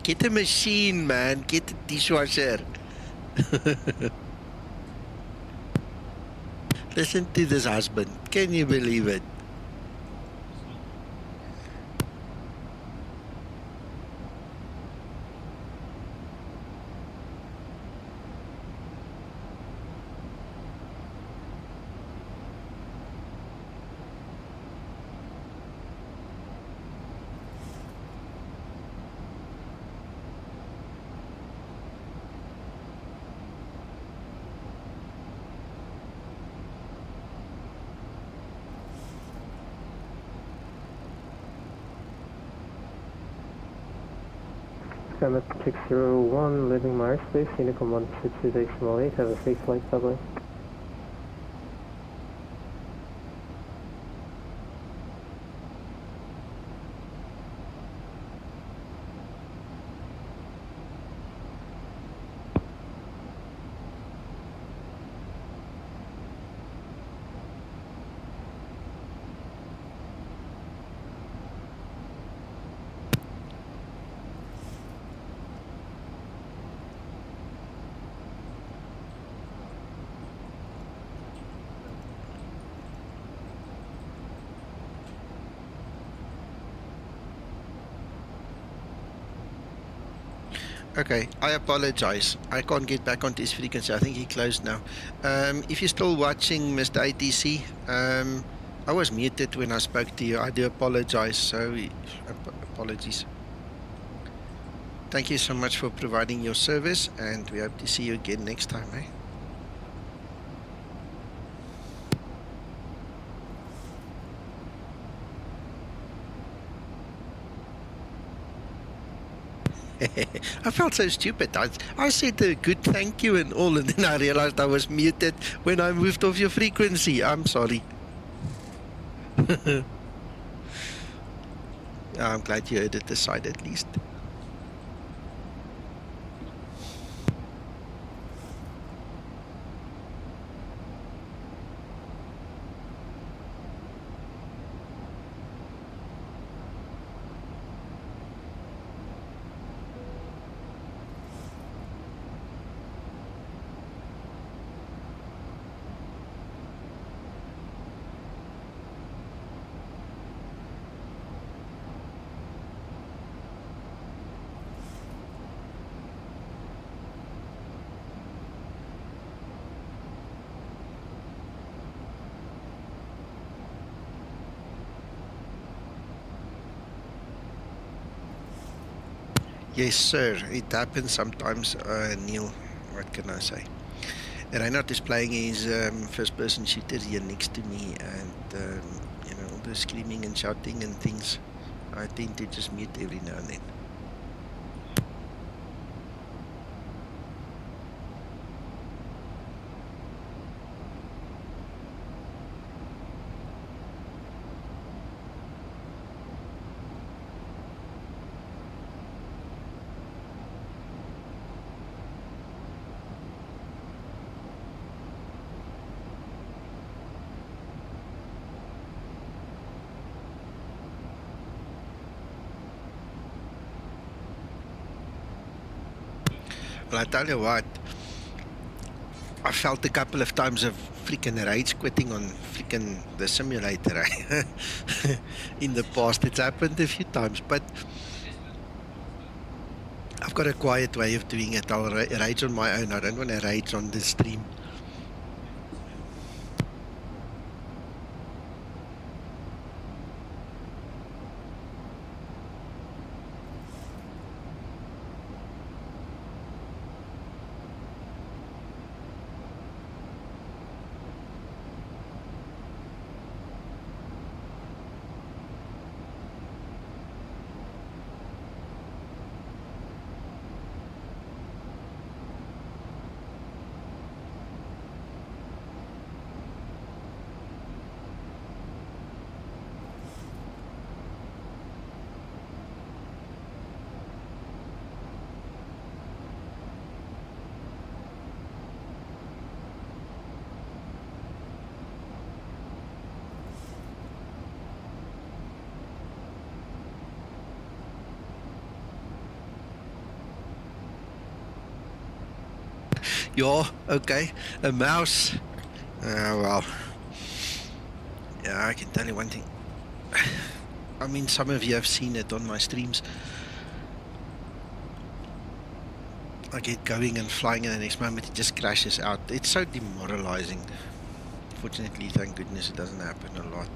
A: Get a machine, man. Get a dishwasher. Listen to this husband. Can you believe it?
G: Skymatix 601, leaving Mars Space, Unicom 162.8, have a safe flight, bye-bye.
A: Okay, I apologize. I can't get back onto his frequency. I think he closed now. If you're still watching, Mr. ATC, I was muted when I spoke to you. I do apologize. So, apologies. Thank you so much for providing your service, and we hope to see you again next time, eh? I felt so stupid. I said a good thank you and all, and then I realized I was muted when I moved off your frequency. I'm sorry. I'm glad you heard it this side at least. Yes, sir. It happens sometimes, Neil. What can I say? Reinhard is playing his first-person shooter here next to me, and you know, all the screaming and shouting and things. I tend to just mute every now and then. Well, I tell you what, I felt a couple of times of freaking rage quitting on freaking the simulator. In the past, it's happened a few times, but I've got a quiet way of doing it. I'll rage on my own. I don't want to rage on the stream. Yeah, okay, a mouse. Well, yeah, I can tell you one thing. I mean, some of you have seen it on my streams. I get going and flying, and the next moment it just crashes out. It's so demoralizing. Fortunately, thank goodness it doesn't happen a lot.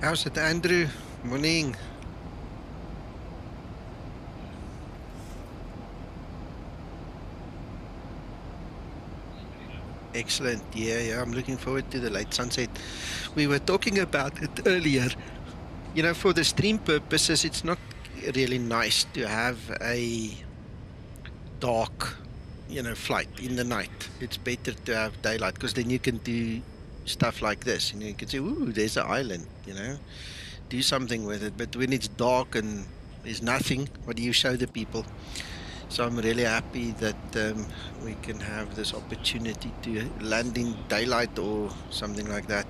A: How's it, Andrew? Morning. Excellent. Yeah, I'm looking forward to the late sunset. We were talking about it earlier. You know, for the stream purposes, it's not really nice to have a dark, flight in the night. It's better to have daylight because then you can do stuff like this. You can say, "Ooh, there's an island." Do something with it. But when it's dark and there's nothing, what do you show the people? So I'm really happy that we can have this opportunity to land in daylight or something like that.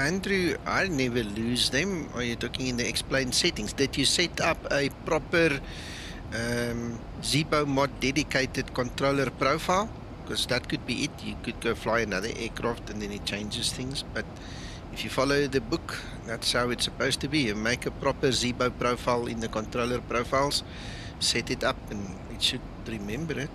A: Andrew, I never lose them. Are you talking in the explain settings? Did you set up a proper Zibomod dedicated controller profile? Because that could be it. You could go fly another aircraft and then it changes things. But if you follow the book, that's how it's supposed to be. You make a proper Zibo profile in the controller profiles, set it up, and it should remember it.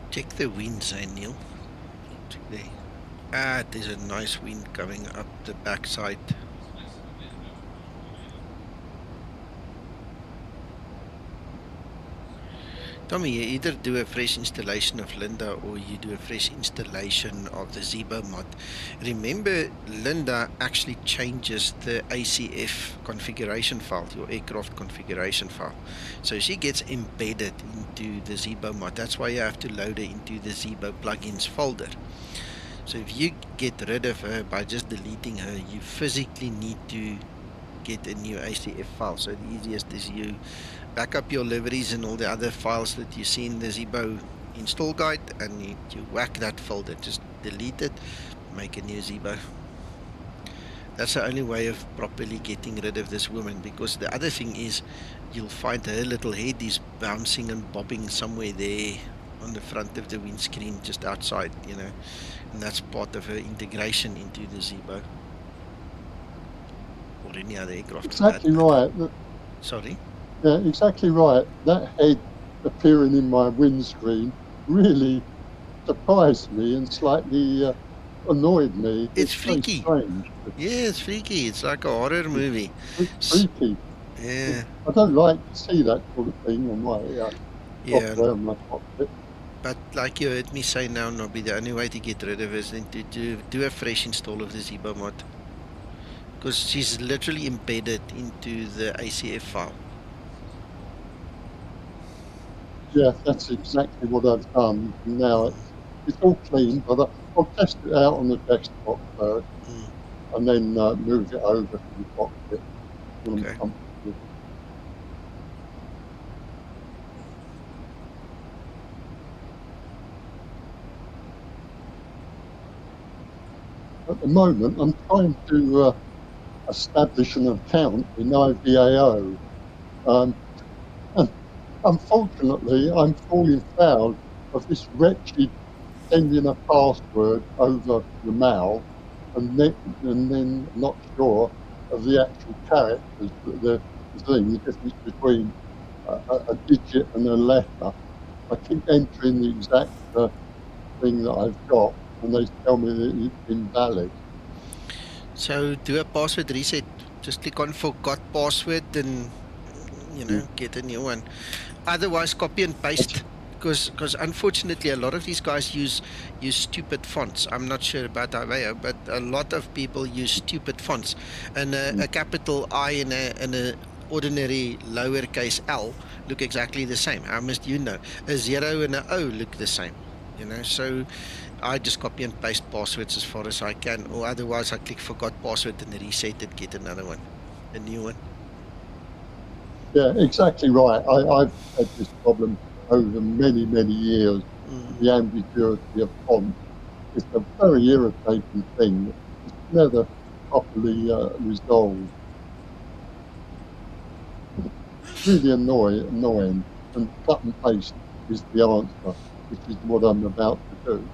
A: Check the winds, Neil. Check there. There's a nice wind coming up the backside. Tommy, you either do a fresh installation of Linda or you do a fresh installation of the Zibomod. Remember, Linda actually changes the ACF configuration file, your aircraft configuration file. So she gets embedded into the Zibomod. That's why you have to load her into the Zibo plugins folder. So if you get rid of her by just deleting her, you physically need to get a new ACF file. So the easiest is you back up your liveries and all the other files that you see in the Zibo install guide, and you whack that folder, just delete it, make a new Zibo. That's the only way of properly getting rid of this woman, because the other thing is you'll find her little head is bouncing and bobbing somewhere there on the front of the windscreen just outside, you know, and that's part of her integration into the Zibo or any other aircraft.
I: Exactly right.
A: Sorry?
I: Yeah, exactly right. That head appearing in my windscreen really surprised me and slightly annoyed me.
A: It's freaky.
I: Strange.
A: Yeah, it's freaky. It's like a horror movie.
I: Freaky.
A: Yeah.
I: I don't like to see that sort of thing on my software on my cockpit.
A: But like you heard me say now, Nobby, the only way to get rid of her is to do a fresh install of the Zibomod. Because she's literally embedded into the ACF file.
I: Yeah, that's exactly what I've done. Now it's all clean, but I'll test it out on the desktop first, and then move it over to the cockpit when I'm comfortable. At the moment, I'm trying to establish an account in IVAO. And unfortunately, I'm falling foul of this wretched sending a password over the mail and then not sure of the actual characters, the difference between a digit and a letter. I keep entering the exact thing that I've got, and they tell me that it's invalid.
A: So do a password reset. Just click on forgot password and, you know, get a new one. Otherwise, copy and paste because unfortunately a lot of these guys use stupid fonts. I'm not sure about Aveo, but a lot of people use stupid fonts, and a capital I and a ordinary lowercase L look exactly the same. How must you know? A 0 and a O look the same, you know. So I just copy and paste passwords as far as I can, or otherwise I click forgot password and reset it, get another one, a new one.
I: Yeah, exactly right. I've had this problem over many, many years. The ambiguity of font. It's a very irritating thing. It's never properly resolved. Really annoying. And cut and paste is the answer, which is what I'm about to do.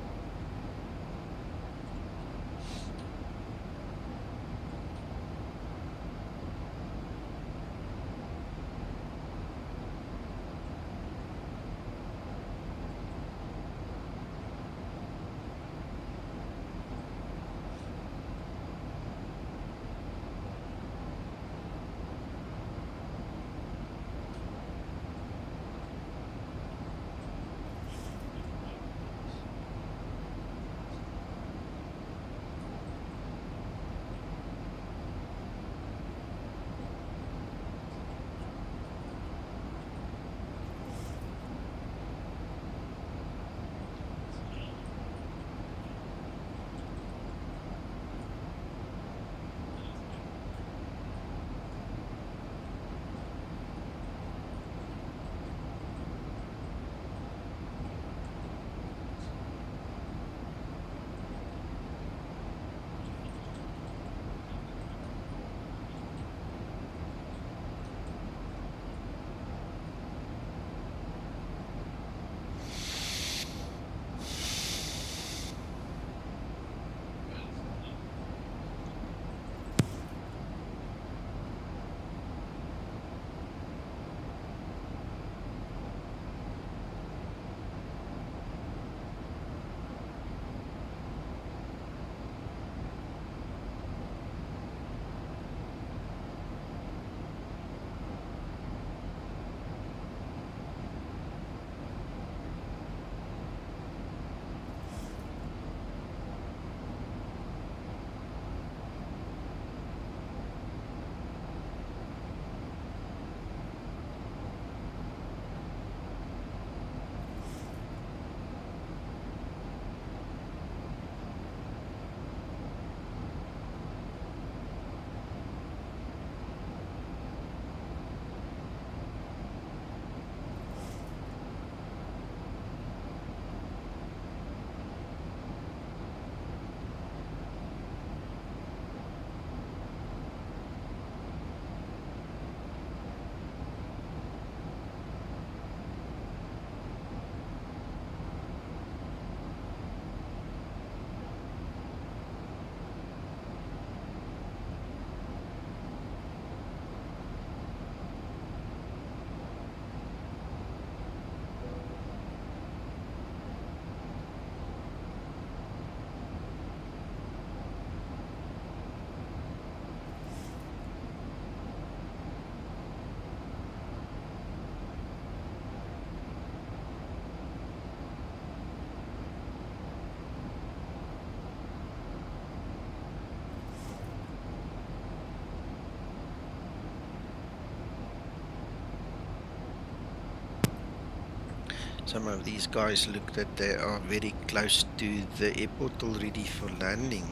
A: Some of these guys look that they are very close to the airport already for landing.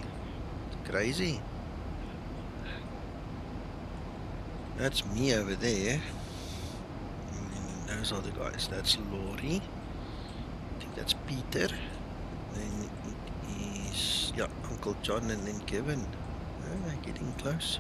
A: It's crazy. That's me over there. And those are the guys. That's Laurie. I think that's Peter. Then it is, yeah, Uncle John and then Kevin. Oh, getting close.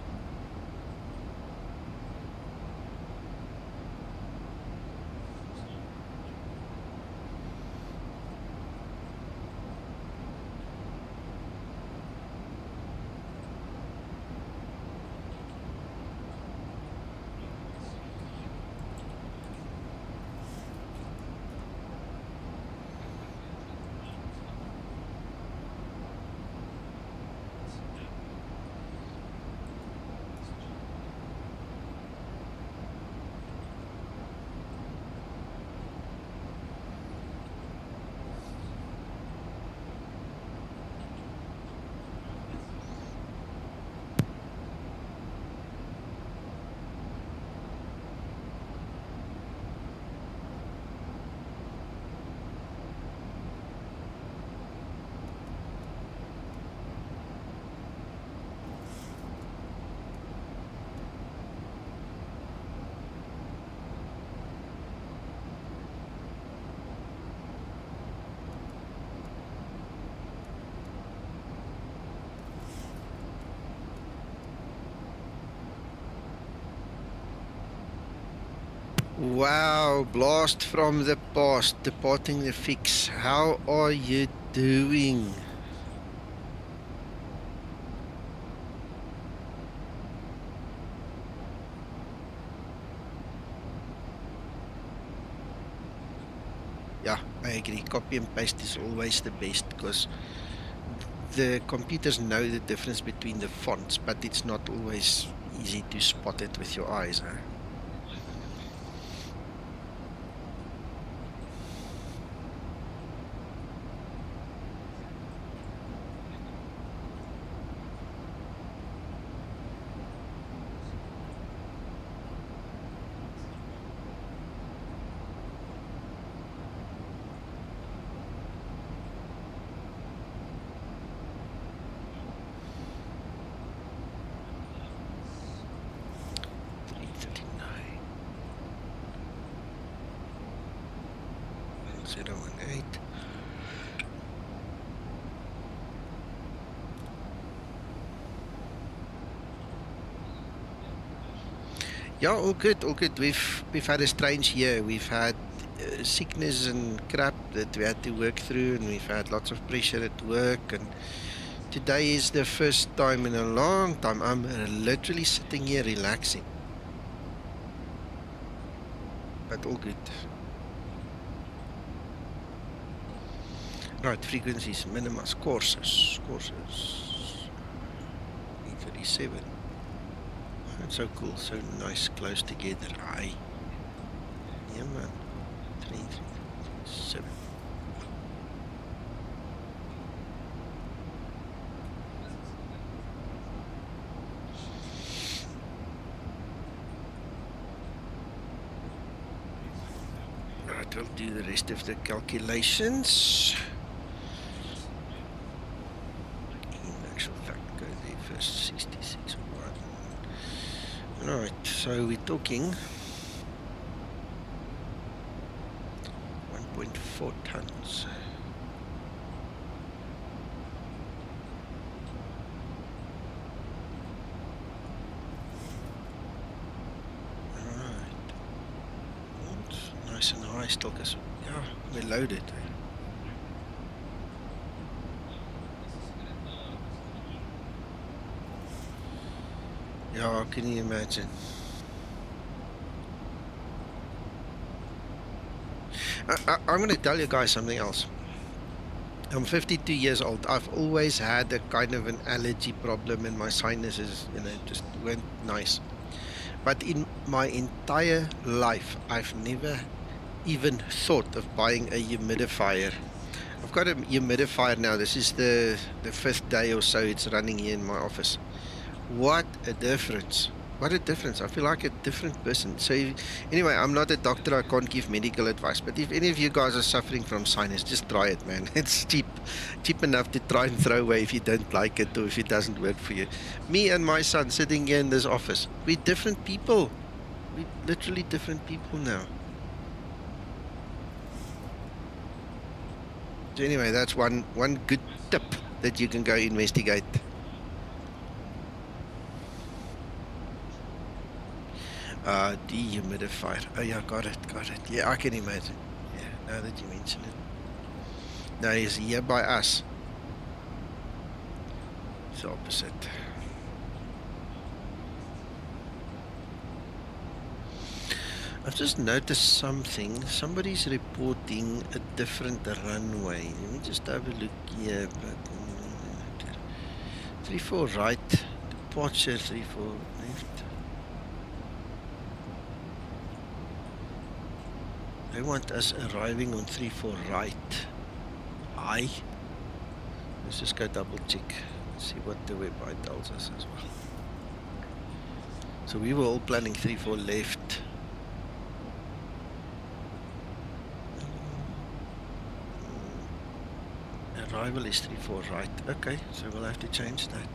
A: Wow, blast from the past, departing the fix. How are you doing? Yeah, I agree. Copy and paste is always the best because the computers know the difference between the fonts, but it's not always easy to spot it with your eyes. Huh? Yeah, all good, all good. We've had a strange year. We've had sickness and crap that we had to work through, and we've had lots of pressure at work. And today is the first time in a long time I'm literally sitting here relaxing. But all good. Right, frequencies, minimas, courses. 37. That's so cool, so nice, close together. Aye. Yeah, man. 337. Right, I'll do the rest of the calculations. In actual fact, go there first. 66. Right, so we're talking 1.4 tons. Alright. Nice and high still, because yeah, we're loaded. Yeah, can you imagine? I'm going to tell you guys something else. I'm 52 years old. I've always had a kind of an allergy problem, and my sinuses, you know, just weren't nice. But in my entire life, I've never even thought of buying a humidifier. I've got a humidifier now. This is the 5th day or so it's running here in my office. What a difference. What a difference. I feel like a different person. So anyway, I'm not a doctor. I can't give medical advice. But if any of you guys are suffering from sinus, just try it, man. It's cheap enough to try and throw away if you don't like it or if it doesn't work for you. Me and my son sitting here in this office, we're different people. We're literally different people now. So anyway, that's one good tip that you can go investigate. Dehumidifier. Oh yeah, got it. Yeah, I can imagine. Yeah, now that you mention it. Now he's here by us. It's the opposite. I've just noticed something. Somebody's reporting a different runway. Let me just have a look here. 34 right, departure 34 left. They want us arriving on 34 right. Aye. Let's just go double check. See what the website tells us as well. So we were all planning 34 left. Arrival is 34 right. Okay, so we'll have to change that.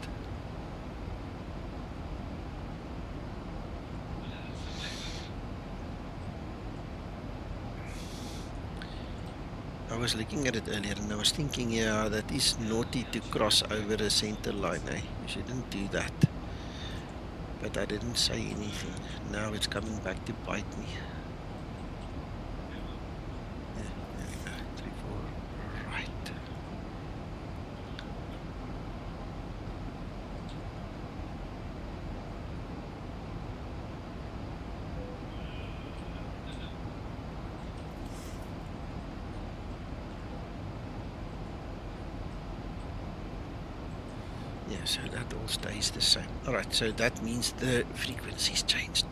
A: I was looking at it earlier and I was thinking, yeah, that is naughty to cross over a center line, eh? You shouldn't do that. But I didn't say anything. Now it's coming back to bite me. Yeah, so that all stays the same. Alright, so that means the frequency's changed.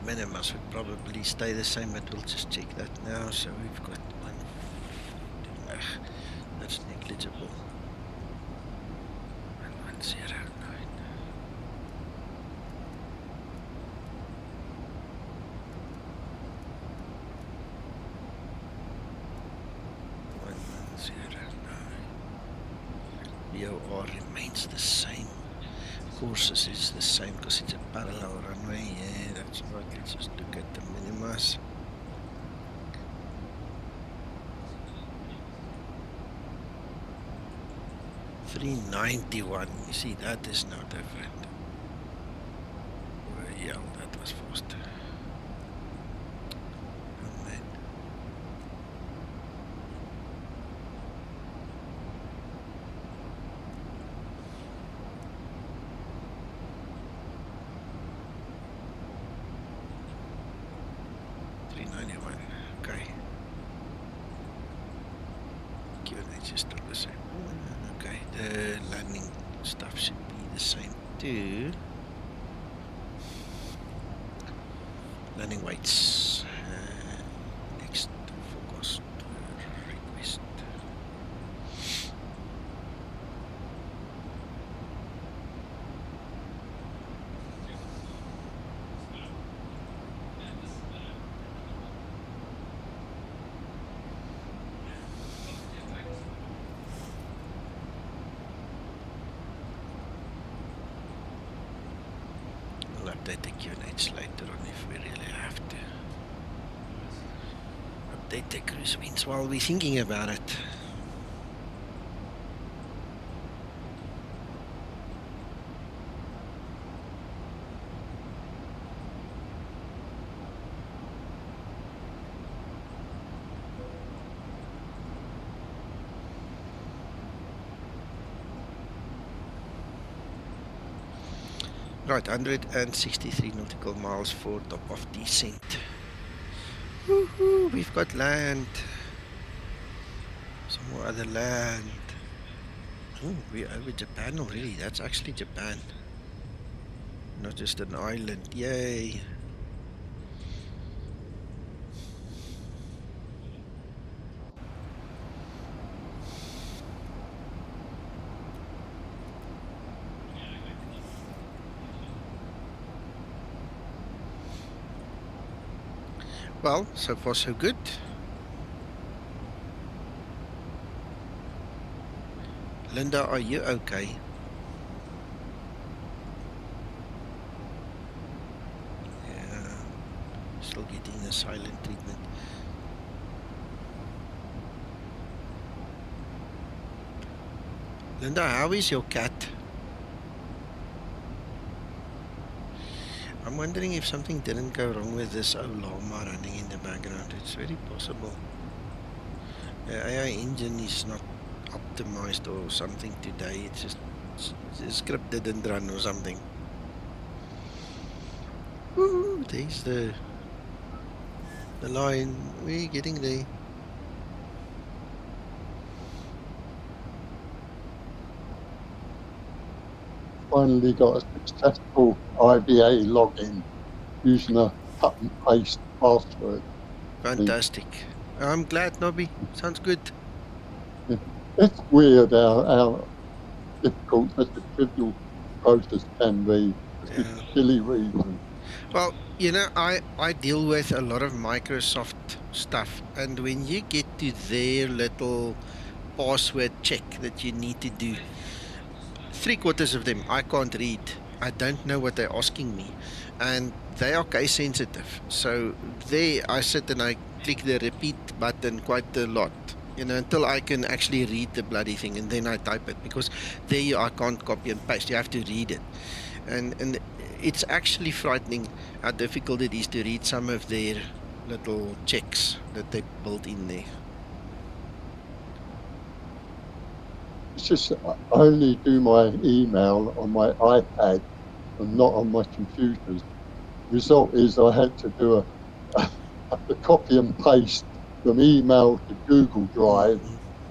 A: Minimas would probably stay the same, but we'll just check that now. So we've got one. That's negligible. 1109. 1109. VOR remains the same. Courses is the same because it's a parallel runway. Yeah, that's right. Let's just look at the minimas. $391. You see, that is now different. Yeah, that was fast. Oh, man. Okay. QNH is still the same. Okay, the landing stuff should be the same too. Landing weights. Next forecast request. We'll update the QNH later on if we really have to. Update the cruise winds while we're thinking about it. Right, 163 nautical miles for top of descent. Woohoo, we've got land. Some more other land. Oh, we're over Japan already. That's actually Japan. Not just an island. Yay. Well, so far so good. Linda, are you okay? Yeah, still getting the silent treatment. Linda, how is your cat? I'm wondering if something didn't go wrong with this old llama running in the background. It's very possible. The AI engine is not optimized or something today. It's just the script didn't run or something. Woo! There's the line. We're getting there.
I: Finally got a successful IVA login using a cut and paste password.
A: Fantastic. I'm glad, Nobby. Sounds good.
I: Yeah. It's weird how difficult such a trivial process can be for silly reasons.
A: Well, you know, I deal with a lot of Microsoft stuff, and when you get to their little password check that you need to do, 3/4 of them I can't read. I don't know what they're asking me, and they are case sensitive. So there I sit and I click the repeat button quite a lot, you know, until I can actually read the bloody thing, and then I type it, because there I can't copy and paste. You have to read it, and it's actually frightening how difficult it is to read some of their little checks that they built in there.
I: It's just I only do my email on my iPad and not on my computers. Result is I had to do a copy and paste from email to Google Drive,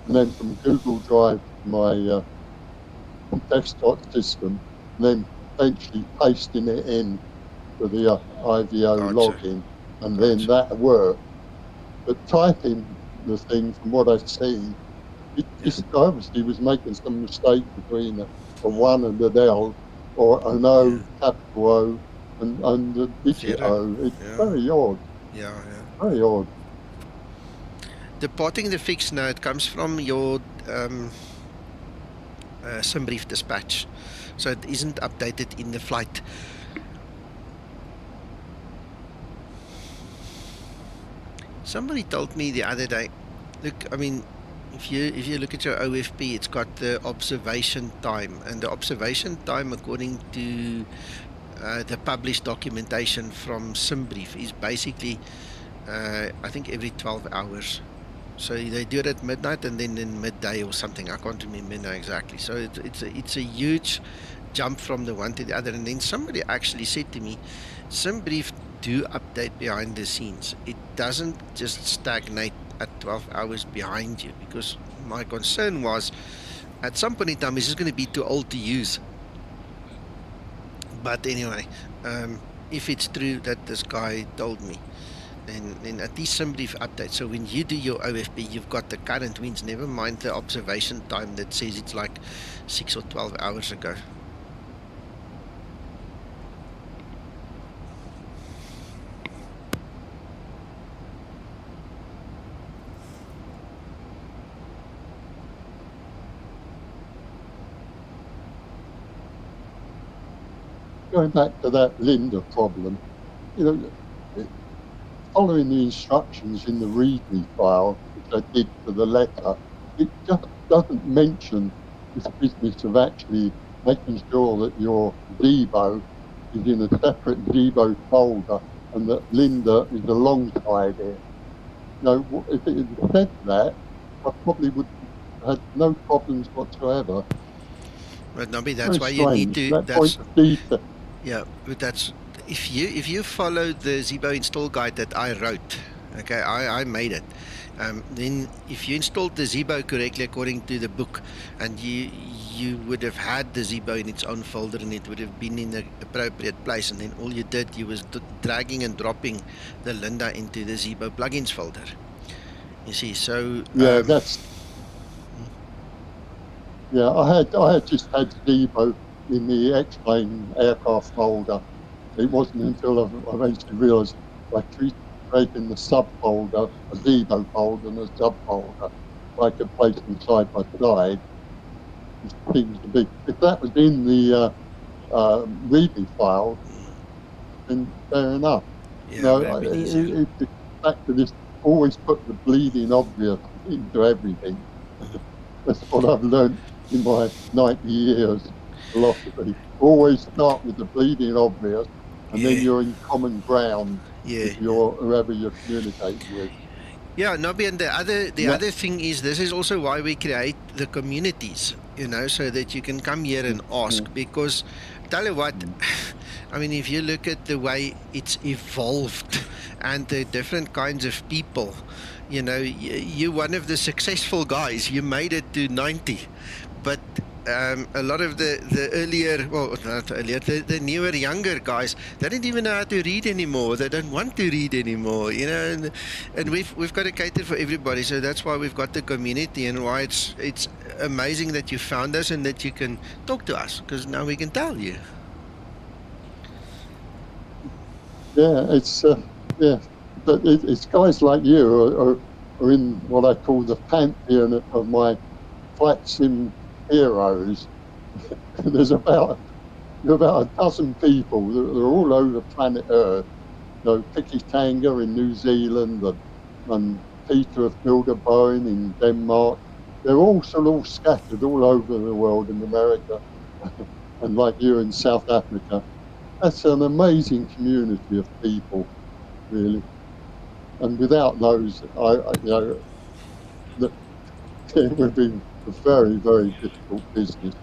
I: and then from Google Drive to my desktop system, and then eventually pasting it in to the IVO login, and then that worked. But typing the thing, from what I see, it just obviously was making some mistake between a 1 and an L, or an O, capital O, and a digit O. It's very odd.
A: Yeah.
I: Very odd.
A: Departing the fix now, it comes from your sim brief dispatch, so it isn't updated in the flight. Somebody told me the other day, look, I mean, if you look at your OFP, it's got the observation time, and the observation time, according to the published documentation from SimBrief, is basically I think every 12 hours. So they do it at midnight and then in midday or something. I can't remember now exactly. So it's a huge jump from the one to the other. And then somebody actually said to me, SimBrief do update behind the scenes. It doesn't just stagnate at 12 hours behind you, because my concern was at some point in time this is going to be too old to use. But anyway, if it's true that this guy told me, then at least SimBrief update. So when you do your OFP, you've got the current winds, never mind the observation time that says it's like 6 or 12 hours ago.
I: Going back to that Linda problem, you know, following the instructions in the README file, which I did to the letter, it just doesn't mention this business of actually making sure that your Zibo is in a separate Zibo folder and that Linda is alongside it. You know, if it had said that, I probably would have had no problems whatsoever.
A: But Nobby, that's why you need to. That's, yeah, but that's if you follow the Zibo install guide that I wrote. Okay, I made it. Then if you installed the Zibo correctly according to the book, and you would have had the Zibo in its own folder, and it would have been in the appropriate place, and then all you did, you was dragging and dropping the Linda into the Zibo plugins folder. You see, so
I: yeah, yeah, I had just had Zibo in the X-Plane aircraft folder. It wasn't until I eventually realised I created the subfolder, a Zibo folder and a subfolder, I could place them side by side. It seems to be, if that was in the README file, then fair enough.
A: Yeah,
I: no, the fact of this, always put the bleeding obvious into everything. That's what I've learned in my 90 years philosophy. Always start with the bleeding obvious, and then you're in common ground with whoever you're communicating with.
A: Yeah, Nobby, and the other thing is, this is also why we create the communities, you know, so that you can come here and ask, because tell you what, I mean, if you look at the way it's evolved and the different kinds of people, you know, you're one of the successful guys, you made it to 90, but a lot of the earlier, well, not earlier, the newer, younger guys, they don't even know how to read anymore. They don't want to read anymore, you know. And we've got to cater for everybody. So that's why we've got the community, and why it's amazing that you found us and that you can talk to us, because now we can tell you.
I: Yeah, it's but it's guys like you are in what I call the pantheon of my flight sim heroes. There's about a dozen people that are all over planet Earth. You know, Picky Tanga in New Zealand and Peter of Bilderboen in Denmark. They're all scattered all over the world, in America, and like you in South Africa. That's an amazing community of people, really. And without those, you know, it would be a very, very difficult business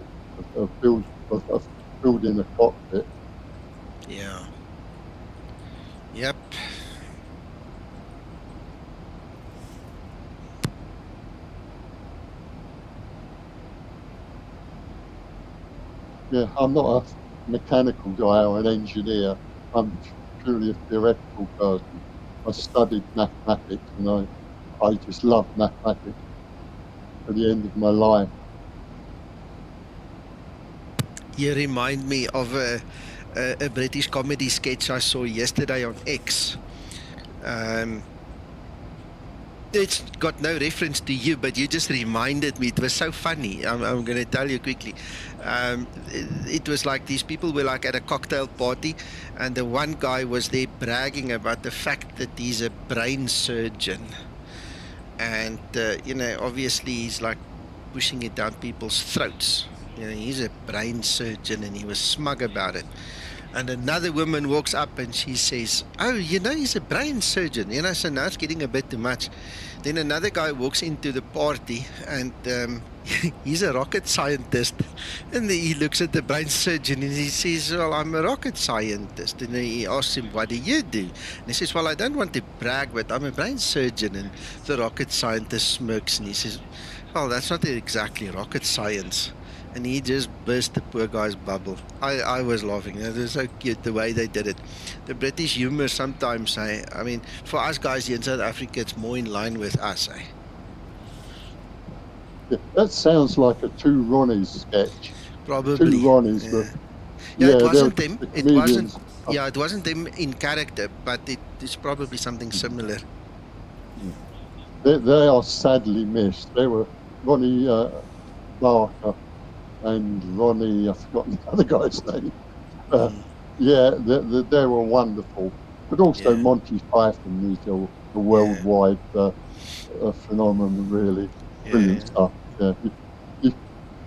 I: of building a cockpit.
A: Yeah. Yep.
I: Yeah, I'm not a mechanical guy or an engineer. I'm purely a theoretical person. I studied mathematics, and I just love mathematics at the end of my life.
A: You remind me of a British comedy sketch I saw yesterday on X. It's got no reference to you, but you just reminded me. It was so funny. I'm going to tell you quickly. It was like these people were like at a cocktail party, and the one guy was there bragging about the fact that he's a brain surgeon. And, obviously he's like pushing it down people's throats. He's a brain surgeon, and he was smug about it. And another woman walks up and she says, "Oh, he's a brain surgeon." So now it's getting a bit too much. Then another guy walks into the party, and he's a rocket scientist. And he looks at the brain surgeon and he says, "Well, I'm a rocket scientist." And he asks him, "What do you do?" And he says, "Well, I don't want to brag, but I'm a brain surgeon." And the rocket scientist smirks and he says, "Well, that's not exactly rocket science." And he just burst the poor guy's bubble. I was laughing. It was so cute the way they did it. The British humor sometimes, I mean, for us guys here in South Africa, it's more in line with us.
I: Yeah, that sounds like a Two Ronnies sketch.
A: Probably.
I: Two Ronnies.
A: Yeah, it wasn't them. It wasn't. Yeah, it wasn't them in character, but it's probably something similar.
I: They are sadly missed. They were Ronnie Barker and Ronnie, I've forgotten the other guy's name. Yeah, they were wonderful. But also Monty Python is a worldwide phenomenon, really. Brilliant stuff. Yeah.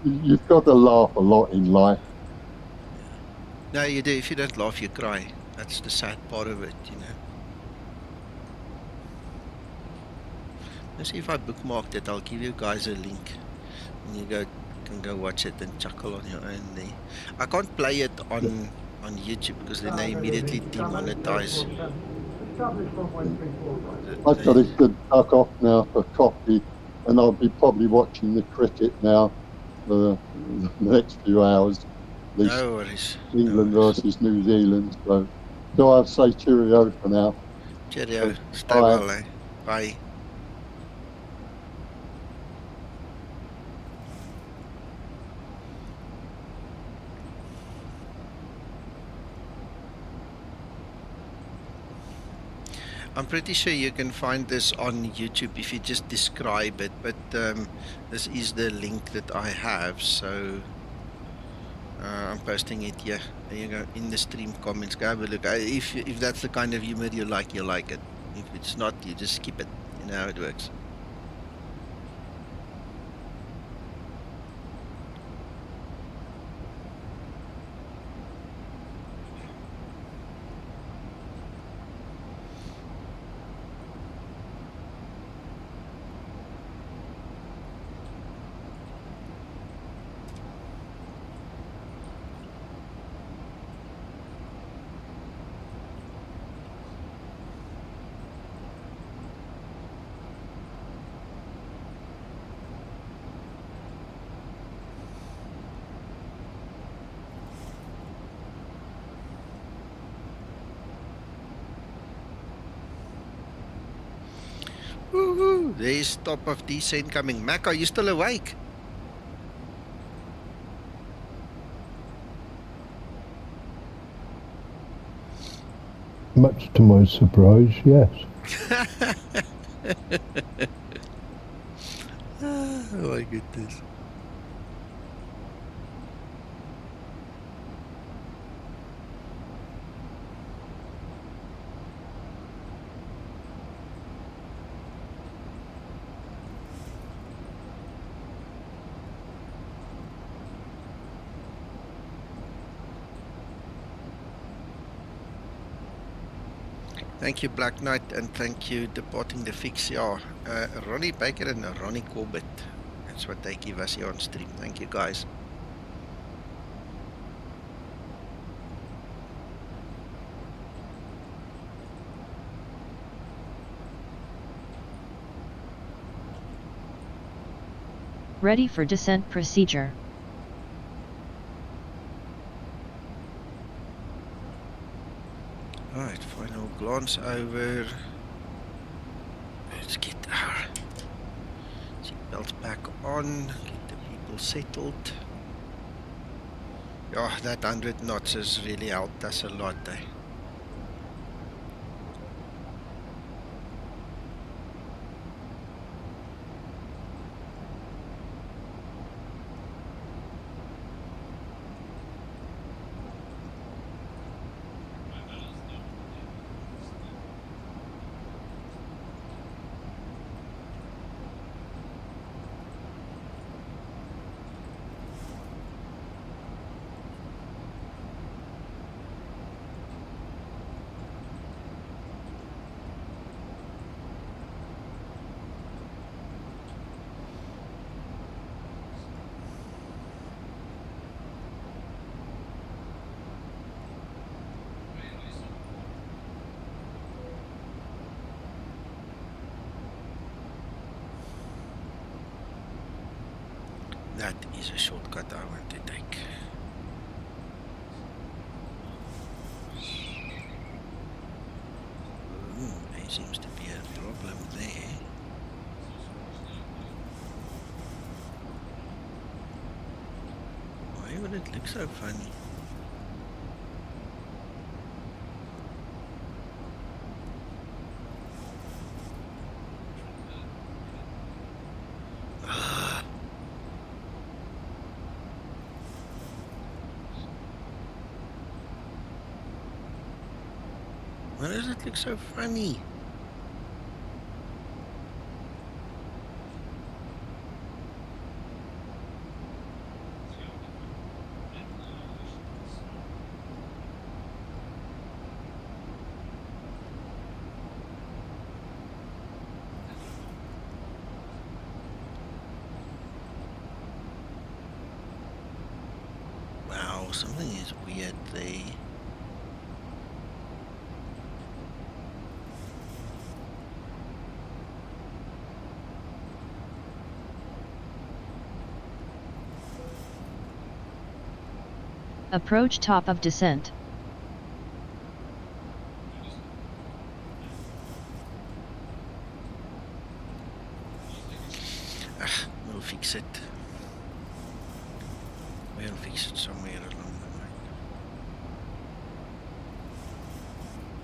I: You've got to laugh a lot in life.
A: No, you do. If you don't laugh, you cry. That's the sad part of it, Let's see if I bookmarked it. I'll give you guys a link. And you can go watch it and chuckle on your own there. I can't play it on YouTube because then they immediately demonetize.
I: I've got to duck off now for coffee, and I'll be probably watching the cricket now for the next few hours.
A: No worries.
I: England versus New Zealand. So I'll say cheerio for now.
A: Cheerio. Stay well, eh? Bye. I'm pretty sure you can find this on YouTube if you just describe it, but this is the link that I have, so I'm posting it here. There you go, in the stream comments. Go have a look. If that's the kind of humor you like it. If it's not, you just skip it. You know how it works. Woohoo! There's top of descent coming. Mac, are you still awake?
B: Much to my surprise, yes.
A: Oh my goodness. Thank you, Black Knight, and thank you, Departing the Fix. Yeah, Ronnie Baker and Ronnie Corbett. That's what they give us here on stream. Thank you, guys.
C: Ready for descent procedure.
A: Alright, final glance over. Let's get our seatbelts back on, get the people settled. Yeah, that 100 knots has really helped us a lot, eh? That is a shortcut I want to take. There seems to be a problem there. Why would it look so funny? Why does it look so funny? Wow, something is weird there.
C: Approach top of descent.
A: We'll fix it. We'll fix it somewhere along the line.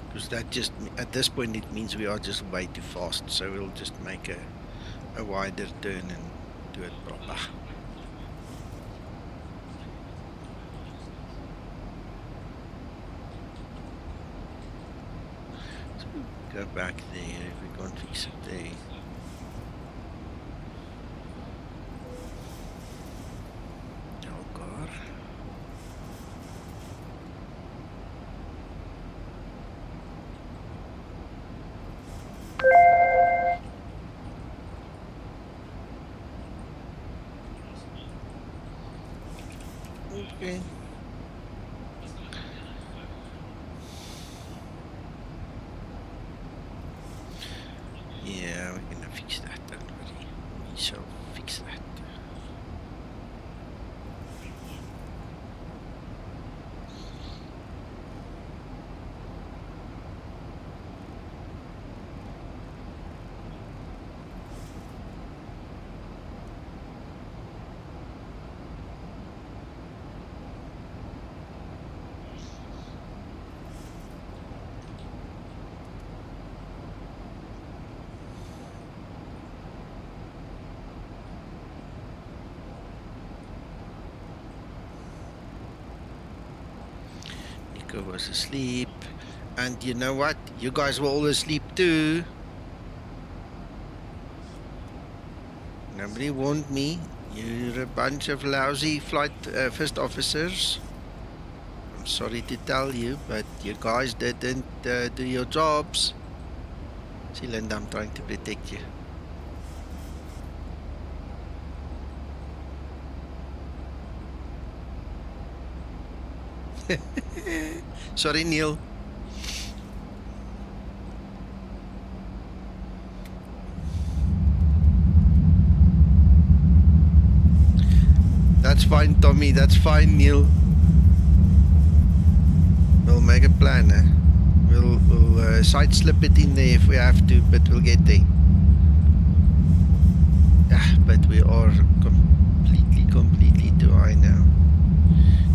A: Because that just, at this point, it means we are just way too fast. So we'll just make a wider turn and do it proper. Go back there if we can't fix it there. Oh God. Okay. Yeah, we're gonna fix that, don't worry. We shall fix that. Was asleep, and you know what? You guys were all asleep too. Nobody warned me. You're a bunch of lousy flight first officers. I'm sorry to tell you, but you guys didn't do your jobs. See, Linda, I'm trying to protect you. Sorry, Neil. That's fine, Tommy. That's fine, Neil. We'll make a plan, eh? We'll side slip it in there if we have to, but we'll get there. But we are completely too high now.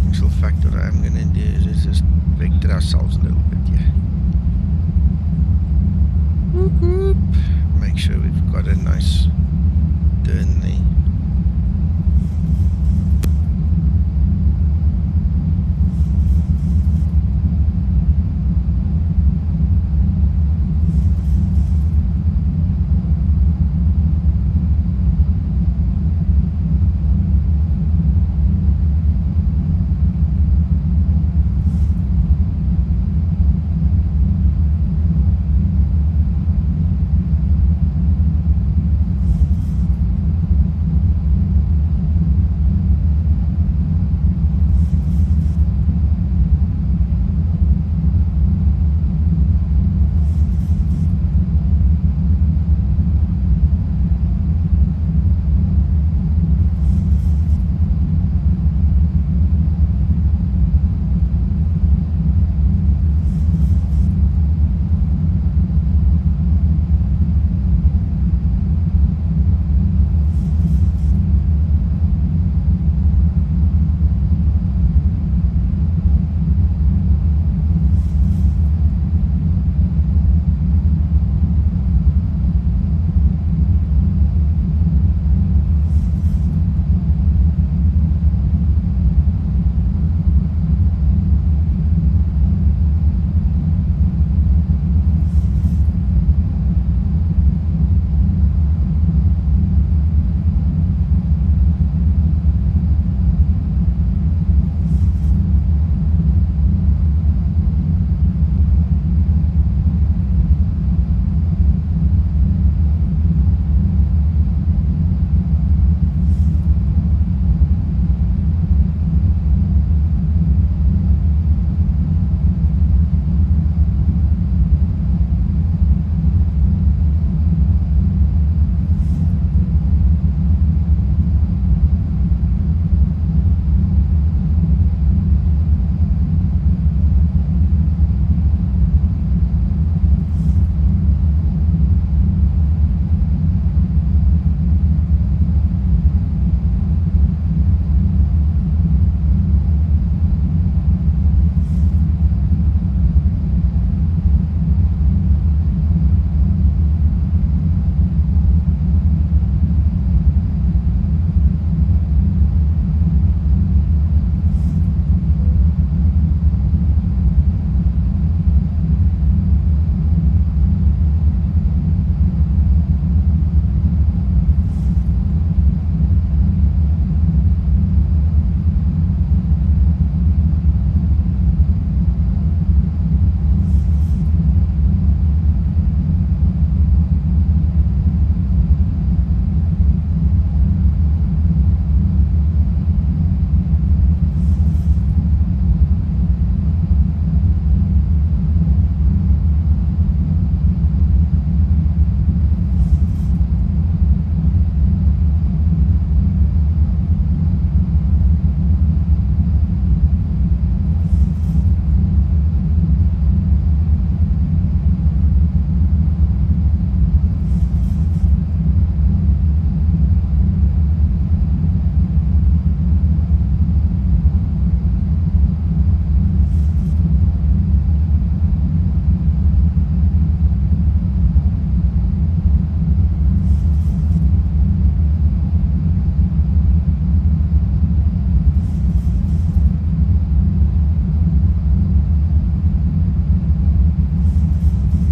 A: Actual factor I'm gonna do is just vector ourselves a little bit, yeah. Whoop, whoop. Make sure we've got a nice turn there.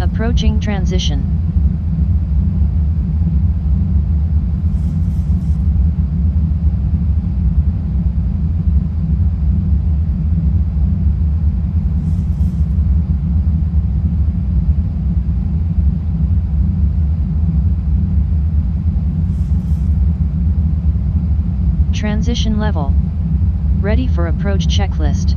C: Approaching transition. Transition level. Ready for approach checklist.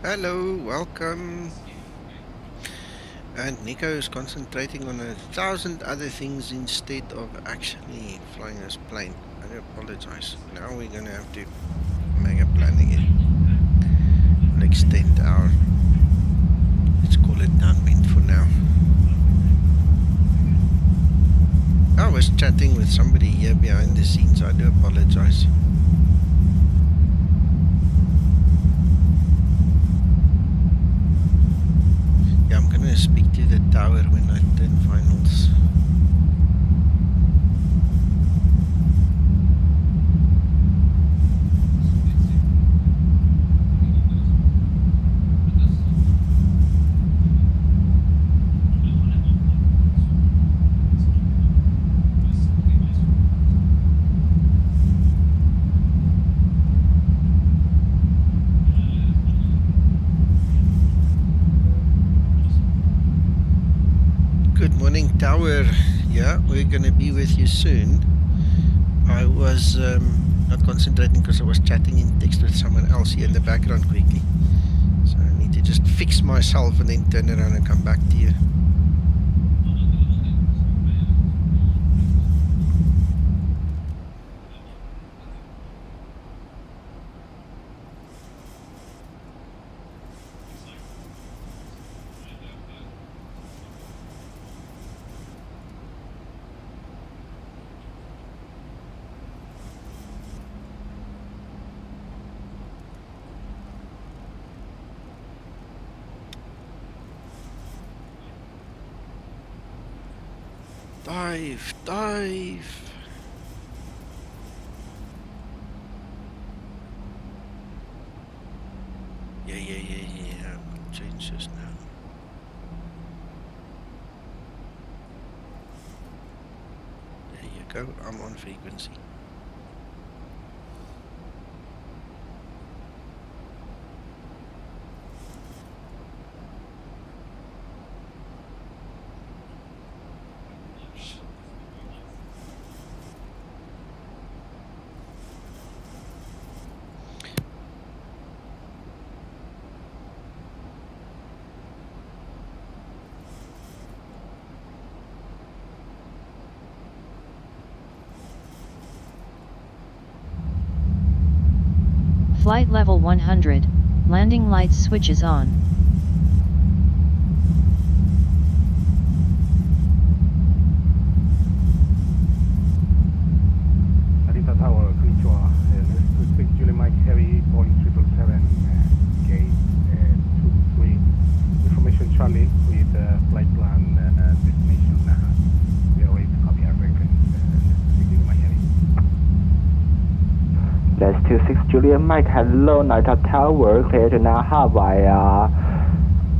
A: Hello, welcome. And Nico is concentrating on 1,000 other things instead of actually flying this plane. I do apologize. Now we're going to have to make a plan again. We'll extend our, let's call it downwind for now. I was chatting with somebody here behind the scenes. I do apologize. Yeah, I'm gonna speak to the tower when I turn finals. Good morning, tower. Yeah, we're gonna be with you soon. I was not concentrating because I was chatting in text with someone else here in the background quickly. So I need to just fix myself and then turn around and come back to you. Dive, dive. Yeah. We'll change this now. There you go. I'm on frequency.
C: Flight level 100, landing lights switches on.
J: Narita Tower, konnichiwa. This is 26 Julie Mike Heavy, Boeing 777, gate 23. Information Charlie with flight plan destination. We are waiting to copy our reference. 26 Julie Mike Heavy.
G: That's 26 Juliet Mike. Hello, Narita Tower. Clear to Naha via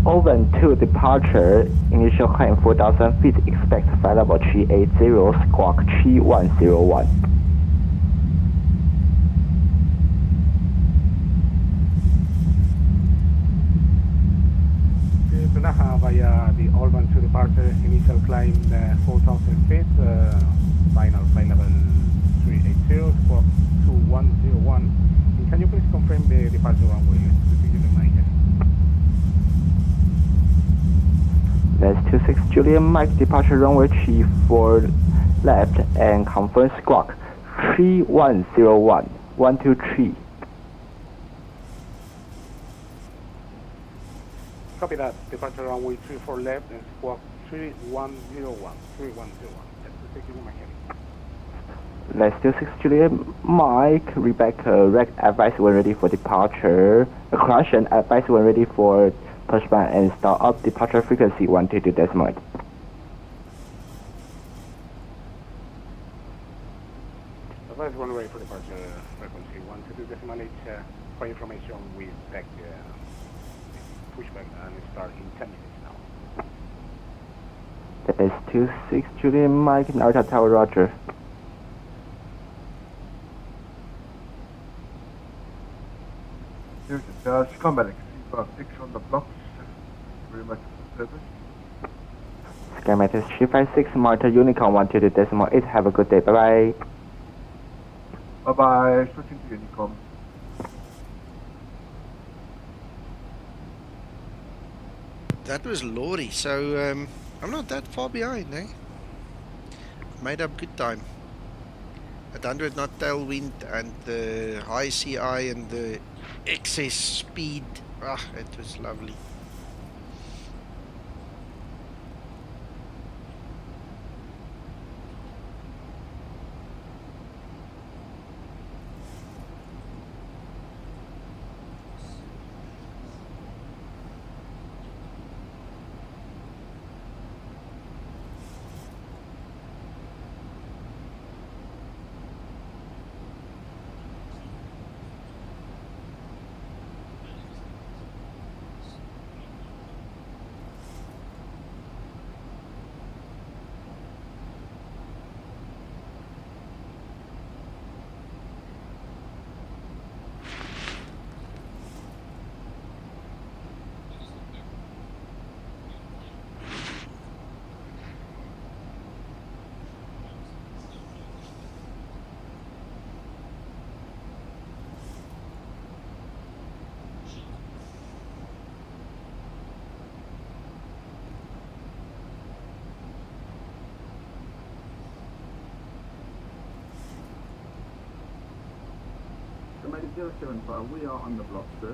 G: Oven 2 departure. Initial climb 4,000 feet. Expect flight level 380, squawk 3101.
J: Clear to Naha via the Oven 2 departure. Initial climb 4,000 feet. Final flight level 380, squawk 2101. And can you please confirm the departure runway?
G: That's 26 Juliet Mike, departure runway 34 left and confirm squawk 3101, 123.
J: Copy that. Departure runway 34 left and squawk 3101. 3101. That's 26 Juliet Mike.
G: Let's do 6 Juliet Mike, Rebecca, rec advice when ready for departure. Caution, advice when ready for pushback and start up departure frequency 122.8.
J: Advice when ready for departure frequency 122.8. For information, we expect pushback and start in 10 minutes now.
G: That is 26 Juliet Mike, Narita Tower, Roger.
K: Skymatix VA on the blocks. Very much for the service.
G: Skymatix 356, Marta Unicorn 122.8. Have a good day. Bye bye.
K: Bye bye. Switching to Unicom.
A: That was Laurie, so I'm not that far behind, eh? Made up good time. At 100 knot tailwind and the high CI and the excess speed. Ah, it was lovely.
K: Skymatix 075, we are on the block, sir.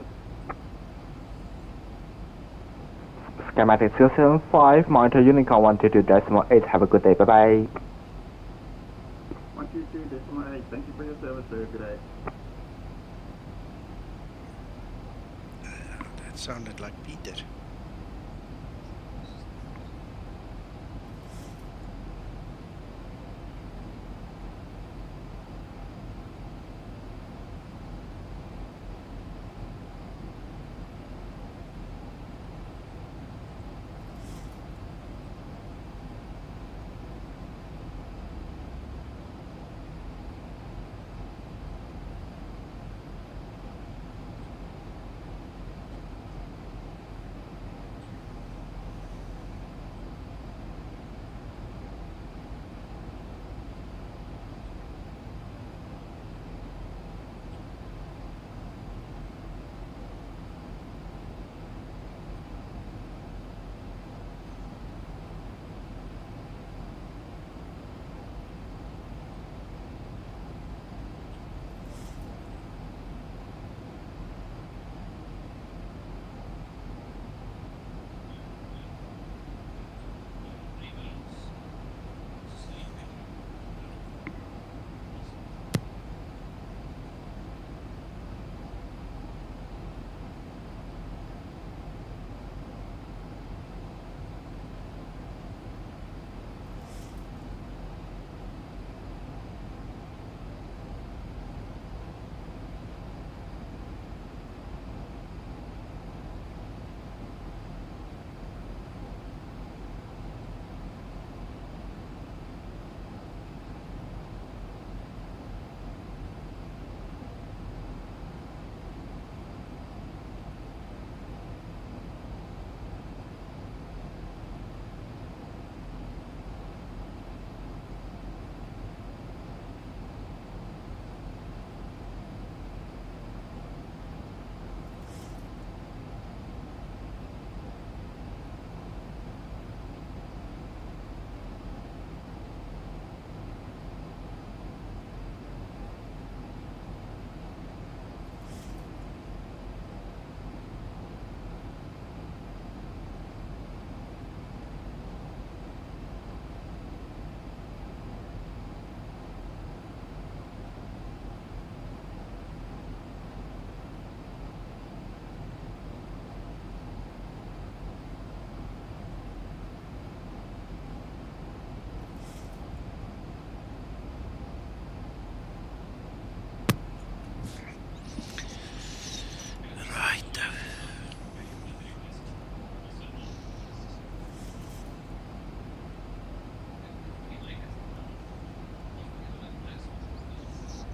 L: Skymatix 075, monitor Unicorn 122.8. Have a good day. Bye bye.
K: 122.8. Thank you for your service, sir. Good day.
A: That sounded like Peter.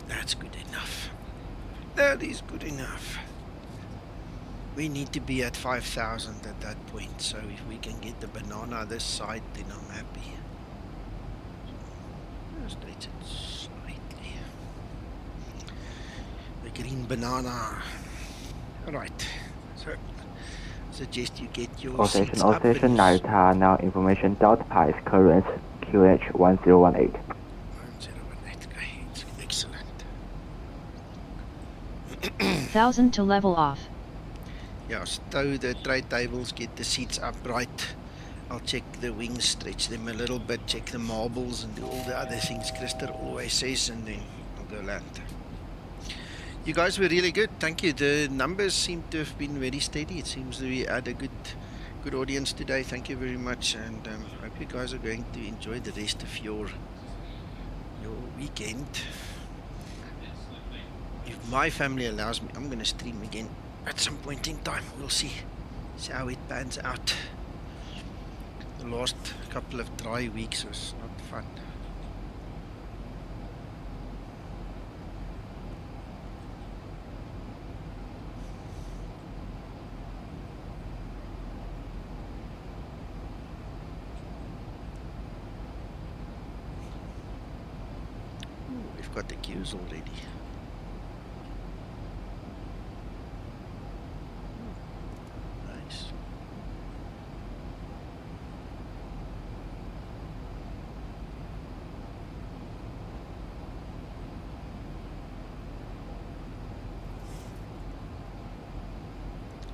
A: That's good enough. That is good enough. We need to be at 5,000 at that point, so if we can get the banana this side, then I'm happy. Just rotate it slightly. The green banana. Alright, so suggest you get your
L: All
A: seats
L: station,
A: up.
L: Narita, now information Delta is current QH 1018.
A: 1018, okay, excellent.
C: 1000 to level off.
A: Yeah, stow the tray tables, get the seats upright. I'll check the wings, stretch them a little bit, check the marbles and do all the other things Christer always says, and then I'll go land. You guys were really good, thank you. The numbers seem to have been very steady. It seems that we had a good audience today. Thank you very much, and I hope you guys are going to enjoy the rest of your weekend. If my family allows me, I'm going to stream again at some point in time. We'll see how it pans out. The last couple of dry weeks was not fun. Ooh, we've got the queues already. Nice.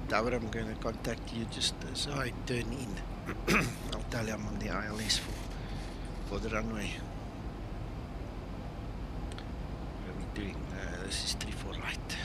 A: Tower, I'm going to contact you just as I turn in. I'll tell you I'm on the ILS for the runway. What are we doing? This is 34 right.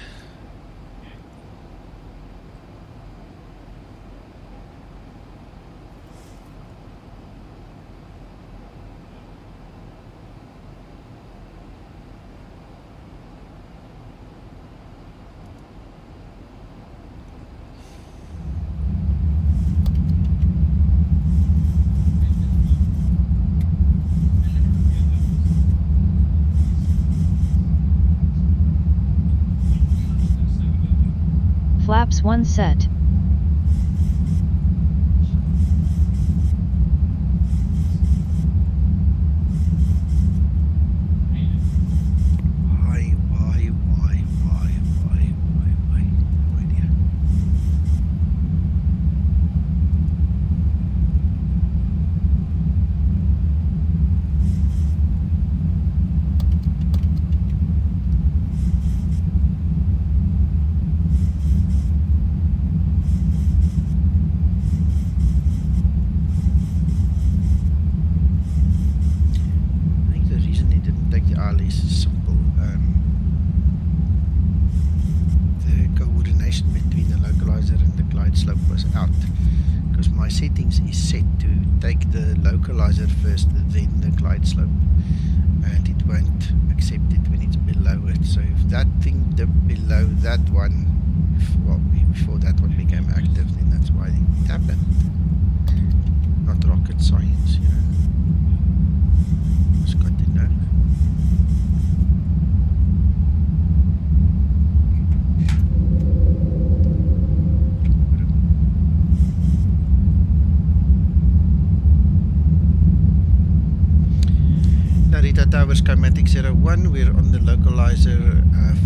C: Flaps 1 set. First, then the glide slope, and it won't accept it when it's below it. So if that thing dipped below that one, well, before that one became active, then that's why it happened. Not rocket science, you know. Just got to know. Narita Tower, Skymatix 01, we're on the localizer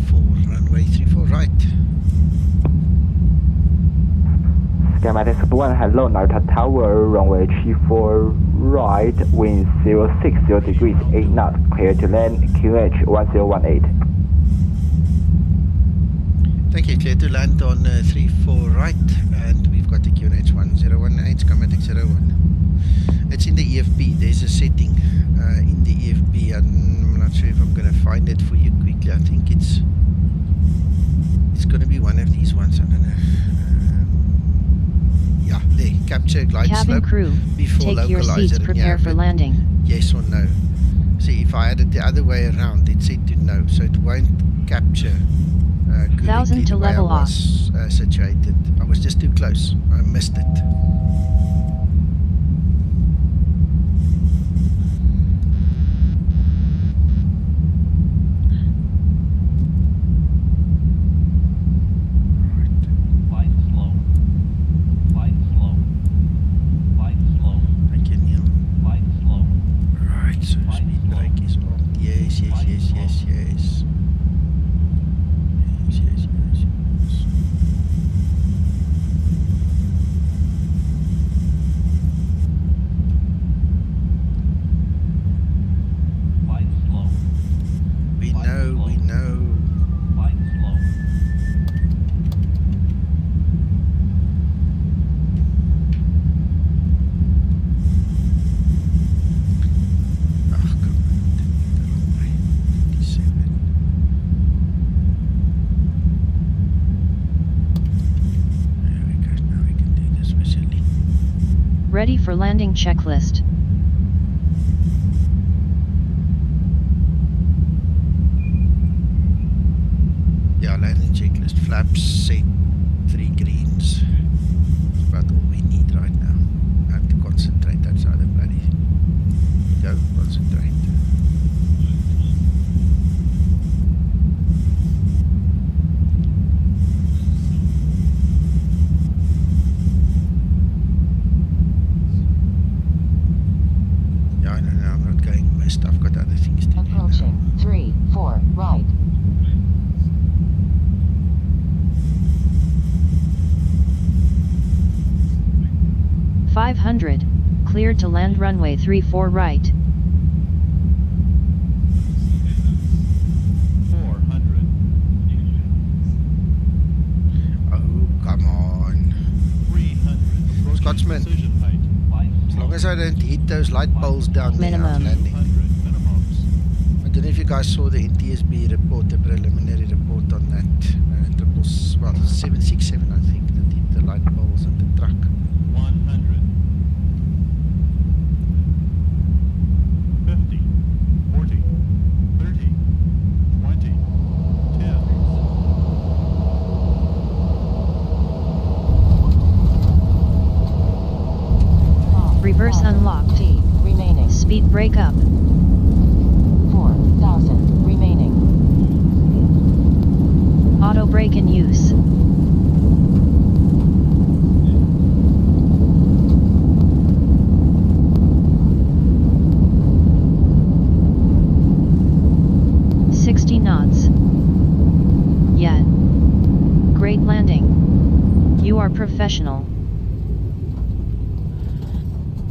C: for runway 34 right.
L: Skymatix 1, hello, Narita Tower, runway 34 right, wind 060 degrees, 8 knots, clear to land, QH 1018.
A: Thank you, clear to land on 34 right, and we've got the QNH 1018, Skymatix 01. It's in the EFB, there's a setting in the EFB, I'm not sure if I'm going to find it for you quickly. I think it's going to be one of these ones, I don't know. Yeah, there, capture glide
C: Cabin
A: slope
C: crew,
A: before
C: take your
A: localizer.
C: seats, prepare for landing.
A: Yes or no. See, if I had it the other way around, it said to no, so it won't capture
C: 1000 to level off.
A: Situated. I was just too close. I missed it.
M: Ready for landing checklist.
A: Yeah, landing checklist. Flaps set, 3 greens. That's about all we need right now. I have to concentrate, that's how the bloody go, concentrate. Yeah, I know, I'm not going west, I've got other things to do.
N: Approaching 3-4 right.
M: 500. Cleared to land runway 34 right.
O: 400.
A: Oh, come on.
O: 300.
A: Scotsman. As long as I don't hit those light poles down there, I'm landing. I don't know if you guys saw the NTSB report, the preliminary report on that. 767, I think, that hit the light poles on the truck.
O: 100. 50. 40. 30. 20.
N: 10.
M: Reverse unlocked.
N: Remaining.
M: Speed brake up.
N: 4,000 remaining.
M: Auto brake in use. Knots. Yeah. Great landing. You are professional.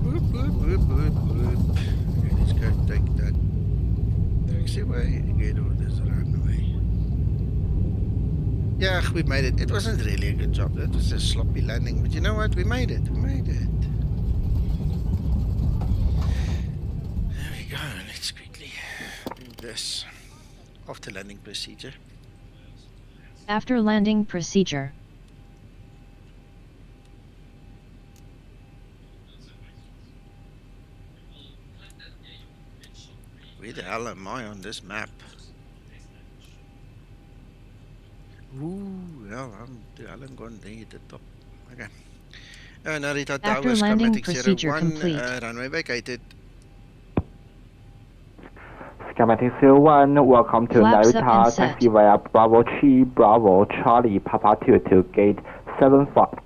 A: Boop, boop, boop, boop, boop. Okay, let's go take that taxiway and get over this runway. Yeah, we made it. It wasn't really a good job. That was a sloppy landing. But you know what? We made it. We made it. There we go. Let's quickly do this. After landing procedure.
M: After landing procedure.
A: Where the hell am I on this map? Ooh, well, I haven't gone there at the top. Okay. Narita
M: After
A: Tower,
M: landing
A: Skymatix
M: procedure
A: 01,
M: complete.
A: runway vacated.
L: Skymatix 01, welcome to
M: Flaps up
L: Narita,
M: and set.
L: taxi via Bravo Chi, Bravo, Charlie, Papa 2 to gate 75.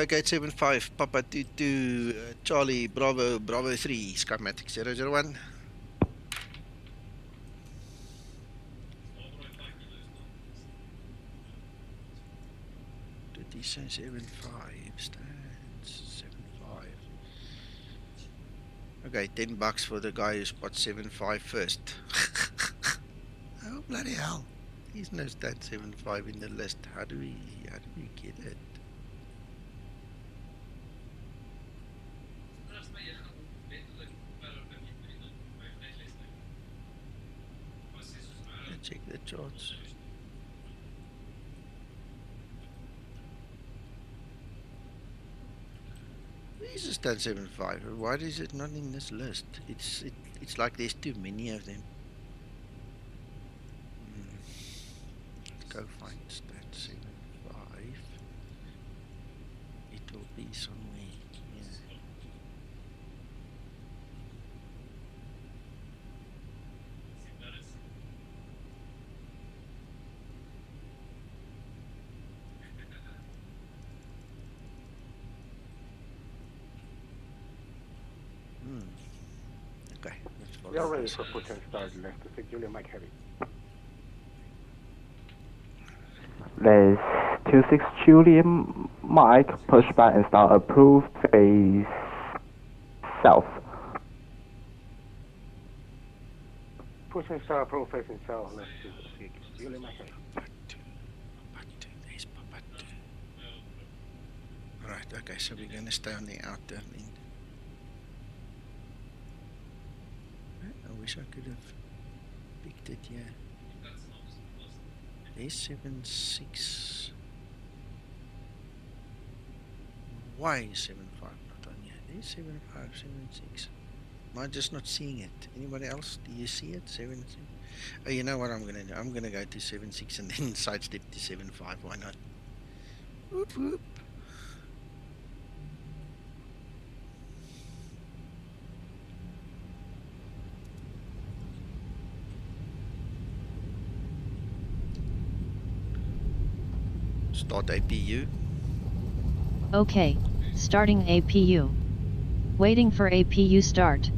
A: Gate 75, Papa 22, Charlie, Bravo, Bravo 3, Skymatix 001. Did he say 75? Stands 75. Okay, $10 for the guy who spots 75 first. Oh, bloody hell. There's no stand 75 in the list. How do we get it? Let's check the charts. Where's the stand 75? Why is it not in this list? It's like there's too many of them. Let's go find stand 75. It will be somewhere here. Okay, let's follow
J: We are ready
A: this.
J: for push and start left to 6 Juliet Mike Heavy.
L: There's 26 Juliet Mike, push back and start approved, face south.
J: Push and start approach facing south left to 6 Juliet Mike Heavy.
A: Alright, okay, so we're gonna stay on the outer end. I wish I could have picked it here. There's 76. Why is 75 not on here? There's 7576. Am I just not seeing it? Anybody else? Do you see it? 76. Oh, you know what I'm gonna do? I'm gonna go to 76 and then sidestep to 75. Why not? Whoop whoop. Start APU.
M: Okay, starting APU. Waiting for APU start.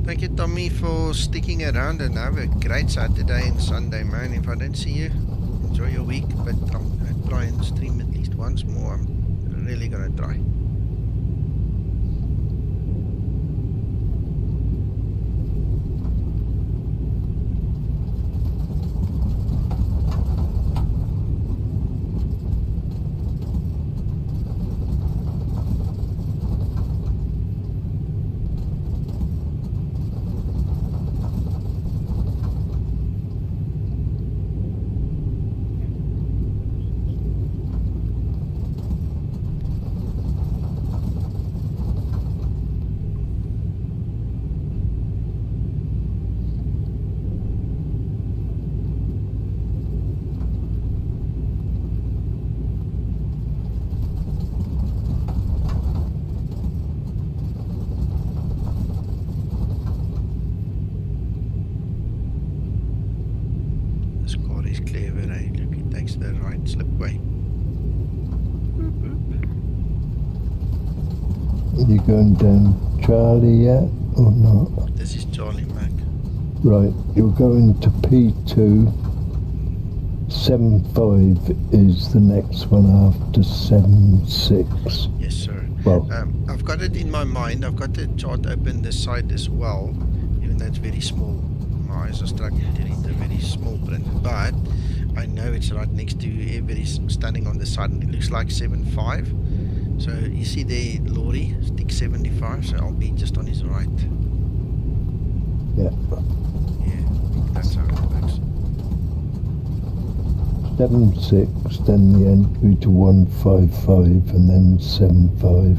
A: Thank you, Tommy, for sticking around, and have a great Saturday and Sunday, man. If I don't see you, enjoy your week, but I'm going to try and stream at least once more. I'm really going to try.
B: Are you going down Charlie yet or not?
A: This is Charlie Mac.
B: Right, you're going to P2. 75 is the next one after 76.
A: Yes, sir.
B: Well,
A: I've got it in my mind. I've got the chart open this side as well, even though it's very small. My eyes are struggling to read the very small print, but I know it's right next to everybody's standing on the side, and it looks like 75. So you see there, Lorry, stick 75, so I'll be just on his right.
B: Yeah.
A: Yeah, I think that's how it works.
B: 76, then the entry to 155, and then 75.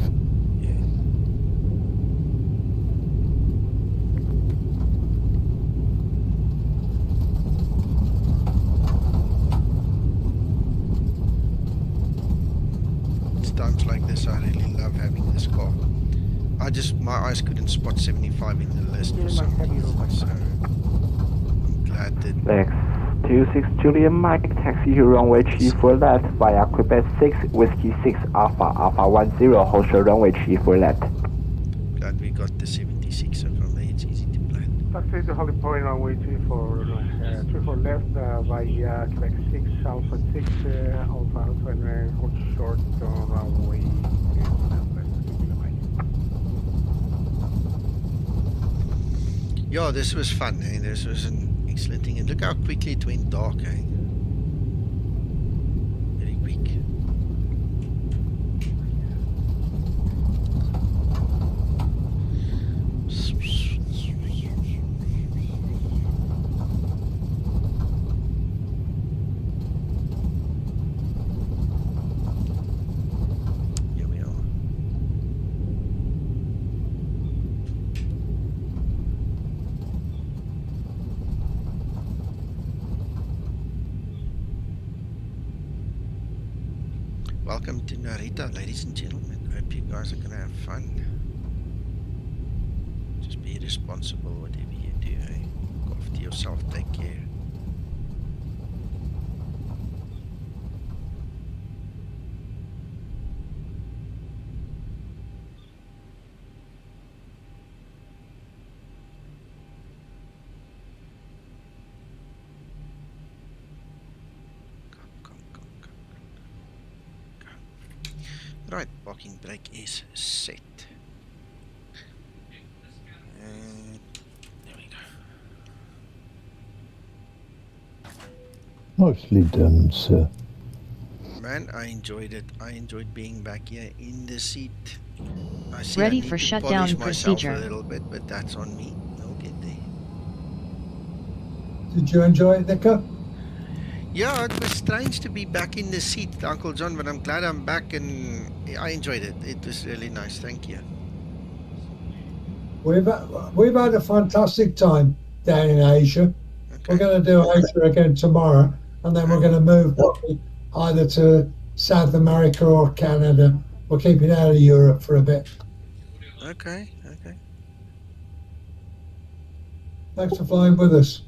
A: Times like this, I really love having this car. My eyes couldn't spot 75 in the list for some reason, so I'm glad that...
L: X26 Julian Mike, taxi runway 34 left via Quebec 6, Whiskey 6 Alpha, Alpha 10, hold short runway 34 left.
A: Glad we got the 76, so from there it's easy to plan.
J: taxi to Holly Point, runway 24 left via Quebec 6, Alpha 6, Alpha Alpha, and hold short on runway 2 left.
A: Yeah, this was fun. Eh? This was an excellent thing. And look how quickly it went dark. Eh? Very quick. Here we are. Welcome to Narita, ladies and gentlemen. Hope you guys are gonna have fun. Just be responsible, whatever you do. Eh? Look after yourself, take care. Right, parking brake is set. And there we go.
B: Nicely done, sir.
A: Man, I enjoyed it. I enjoyed being back here in the seat. I see
M: Ready
A: I need
M: for
A: to
M: shutdown
A: polish myself
M: procedure.
A: a little bit, but that's on me. I'll get there.
H: Did you enjoy it, Nico?
A: Yeah, it was strange to be back in the seat, Uncle John, but I'm glad I'm back and I enjoyed it. It was really nice. Thank you.
H: We've had a fantastic time down in Asia. Okay. We're going to do Asia again tomorrow, and then we're going to move either to South America or Canada. We're keeping out of Europe for a bit.
A: Okay, okay.
H: Thanks for flying with us.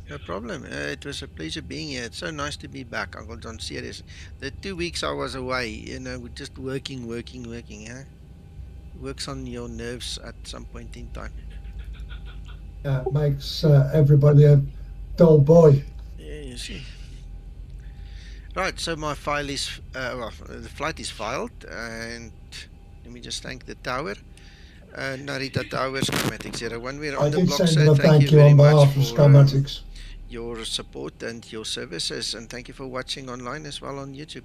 A: No problem. It was a pleasure being here. It's so nice to be back, Uncle John. Serious. The 2 weeks I was away, you know, just working, yeah? Works on your nerves at some point in time.
H: Yeah, it makes everybody a dull boy.
A: Yeah, you see. Right, so my file is, well, the flight is filed, and let me just thank the tower. Narita Tower, Skymatix 01. We're on the block, so thank you very much for your support and your services, and thank you for watching online as well on YouTube.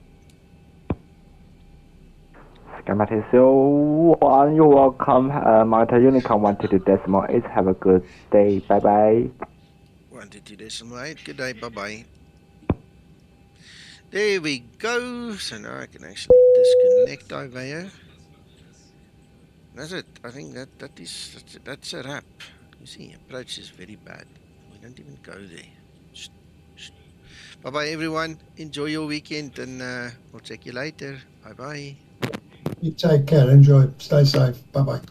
L: Skymatix 01, you're welcome. Monitor Unicorn 122.8. Have a good day. Bye bye.
A: 122.8. Good day. Bye bye. There we go. So now I can actually disconnect over here. That's it. I think that's a wrap. You see, approach is very bad. We don't even go there. Bye bye everyone. Enjoy your weekend, and we'll check you later. Bye bye.
H: You take care. Enjoy. Stay safe. Bye bye.